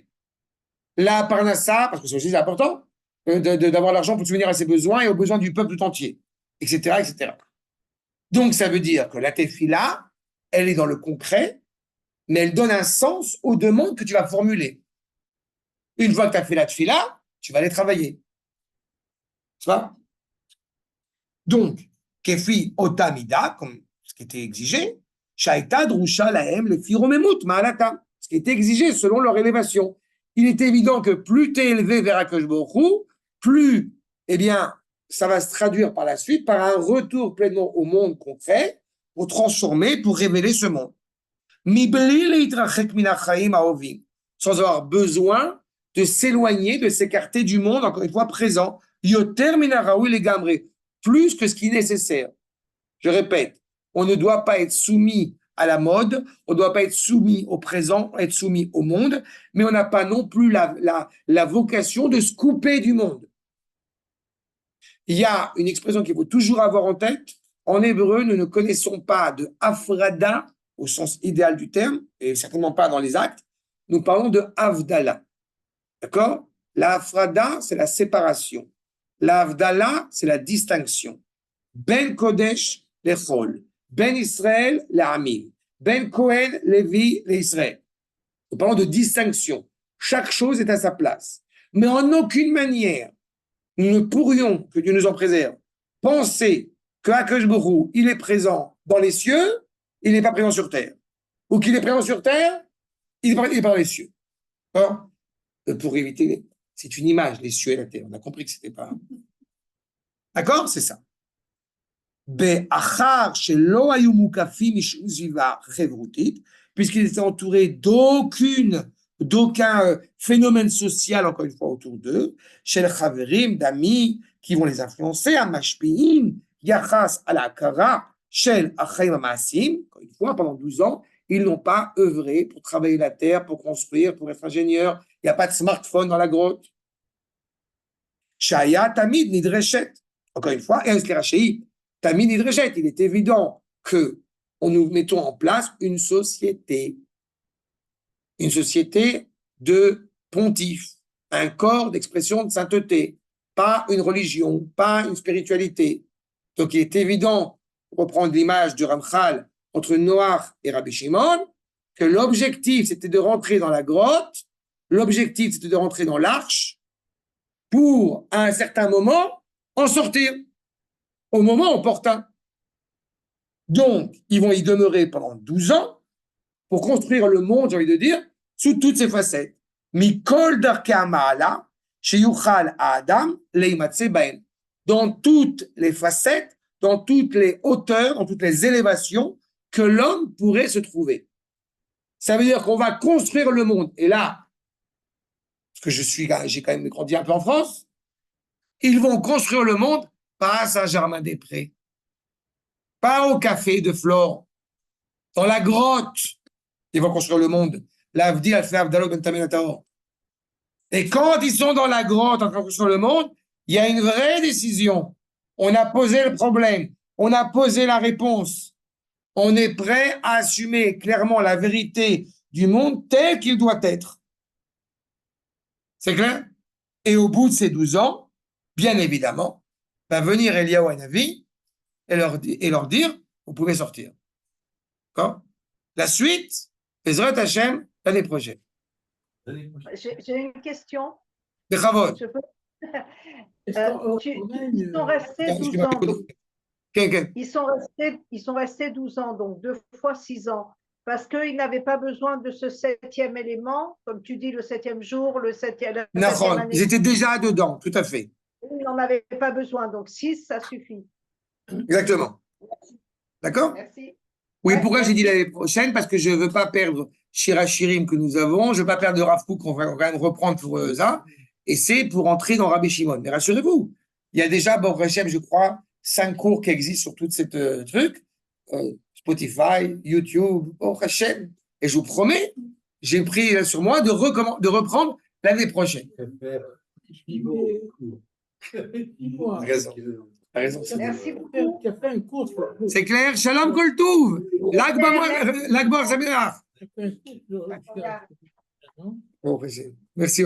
Speaker 1: la Parnassa, parce que c'est aussi important, d'avoir l'argent pour subvenir à ses besoins et aux besoins du peuple tout entier, etc., etc. Donc, ça veut dire que la tefila, elle est dans le concret, mais elle donne un sens aux demandes que tu vas formuler. Une fois que tu as fait la tefila, tu vas aller travailler. Tu vois? Donc, kefi otamida, comme ce qui était exigé, shaita drusha lahem le firomemut ma'alata, ce qui était exigé selon leur élévation. Il est évident que plus tu es élevé vers Akadosh Baruch Hu, plus, eh bien, ça va se traduire par la suite par un retour pleinement au monde concret pour transformer, pour révéler ce monde. Sans avoir besoin de s'éloigner, de s'écarter du monde, encore une fois, présent. Plus que ce qui est nécessaire. Je répète, on ne doit pas être soumis à la mode, on ne doit pas être soumis au présent, être soumis au monde, mais on n'a pas non plus la vocation de se couper du monde. Il y a une expression qu'il faut toujours avoir en tête. En hébreu, nous ne connaissons pas de afrada au sens idéal du terme, et certainement pas dans les actes. Nous parlons de avdala. D'accord? La afrada, c'est la séparation. La avdala, c'est la distinction. Ben Kodesh, l'Echol. Ben Israël, l'Amim. Ben Kohen, Lévi, l'Israël. Nous parlons de distinction. Chaque chose est à sa place. Mais en aucune manière, nous ne pourrions, que Dieu nous en préserve, penser que Akadosh Baruch Hu, il est présent dans les cieux, il n'est pas présent sur terre. Ou qu'il est présent sur terre, il n'est pas dans les cieux. Or, pour éviter, c'est une image, les cieux et la terre. On a compris que ce n'était pas. D'accord? C'est ça. Puisqu'il était entouré d'aucun phénomène social, encore une fois, autour d'eux, chez les chaverim, d'amis, qui vont les influencer, à mashpiim, yachas à la kara, shel achayim amasim, encore une fois, pendant 12 ans, ils n'ont pas œuvré pour travailler la terre, pour construire, pour être ingénieur. Il n'y a pas de smartphone dans la grotte. Shaya tamid nidreshet. Encore une fois, tamid nidreshet. Il est évident que nous mettons en place une société de pontife, un corps d'expression de sainteté, pas une religion, pas une spiritualité. Donc, il est évident, pour reprendre l'image du Ramchal entre Noach et Rabbi Shimon, que l'objectif, c'était de rentrer dans la grotte, l'objectif, c'était de rentrer dans l'arche, pour, à un certain moment, en sortir, au moment opportun. Donc, ils vont y demeurer pendant 12 ans pour construire le monde, j'ai envie de dire, sous toutes ses facettes. Mikol darkei ma'ala, sheyuchal ha'adam leimatze bahen. Dans toutes les facettes, dans toutes les hauteurs, dans toutes les élévations que l'homme pourrait se trouver. Ça veut dire qu'on va construire le monde. Et là, parce que j'ai quand même grandi un peu en France, ils vont construire le monde pas à Saint-Germain-des-Prés, pas au café de Flore, dans la grotte. Ils vont construire le monde. L'Avdi al fait ben Taminataor. Et quand ils sont dans la grotte en train de construire le monde, il y a une vraie décision. On a posé le problème. On a posé la réponse. On est prêt à assumer clairement la vérité du monde tel qu'il doit être. C'est clair? Et au bout de ces 12 ans, bien évidemment, va venir Eliyahu Hanavi et leur dire, vous pouvez sortir. D'accord? La suite, Bezrat Hashem, l'année prochaine.
Speaker 6: J'ai une question.
Speaker 1: Bechavod.
Speaker 6: Je peux-
Speaker 2: Est-ce qu'on-
Speaker 6: Ils sont restés 12 ans.
Speaker 1: Quel?
Speaker 6: Ils sont restés 12 ans, donc 2 fois 6 ans, parce qu'ils n'avaient pas besoin de ce 7e élément, comme tu dis, le 7e jour, la 7e année.
Speaker 1: Ils étaient déjà dedans, tout à fait.
Speaker 6: Ils n'en avaient pas besoin, donc 6, ça suffit.
Speaker 1: Exactement. D'accord?
Speaker 6: Merci.
Speaker 1: Oui,
Speaker 6: Ouais,
Speaker 1: pourquoi j'ai dit
Speaker 6: merci.
Speaker 1: l'année prochaine? Parce que je ne veux pas perdre Shirachirim que nous avons, je ne veux pas perdre Rav Kook qu'on va quand même reprendre pour ça, et c'est pour entrer dans Rabbi Shimon. Mais rassurez-vous, il y a déjà, Baruch Hashem, je crois, 5 cours qui existent sur tout cette truc, Spotify, YouTube, Baruch Hashem, et je vous promets, j'ai pris sur moi de reprendre l'année prochaine.
Speaker 2: Dis-moi.
Speaker 1: T'as raison. T'as raison.
Speaker 6: Merci beaucoup.
Speaker 2: Tu as fait un cours sur le-
Speaker 1: C'est clair? Shalom Kol Tov. L'Akbar Sameach.
Speaker 2: tu as fait un cours sur-
Speaker 1: Baruch Hashem. Merci.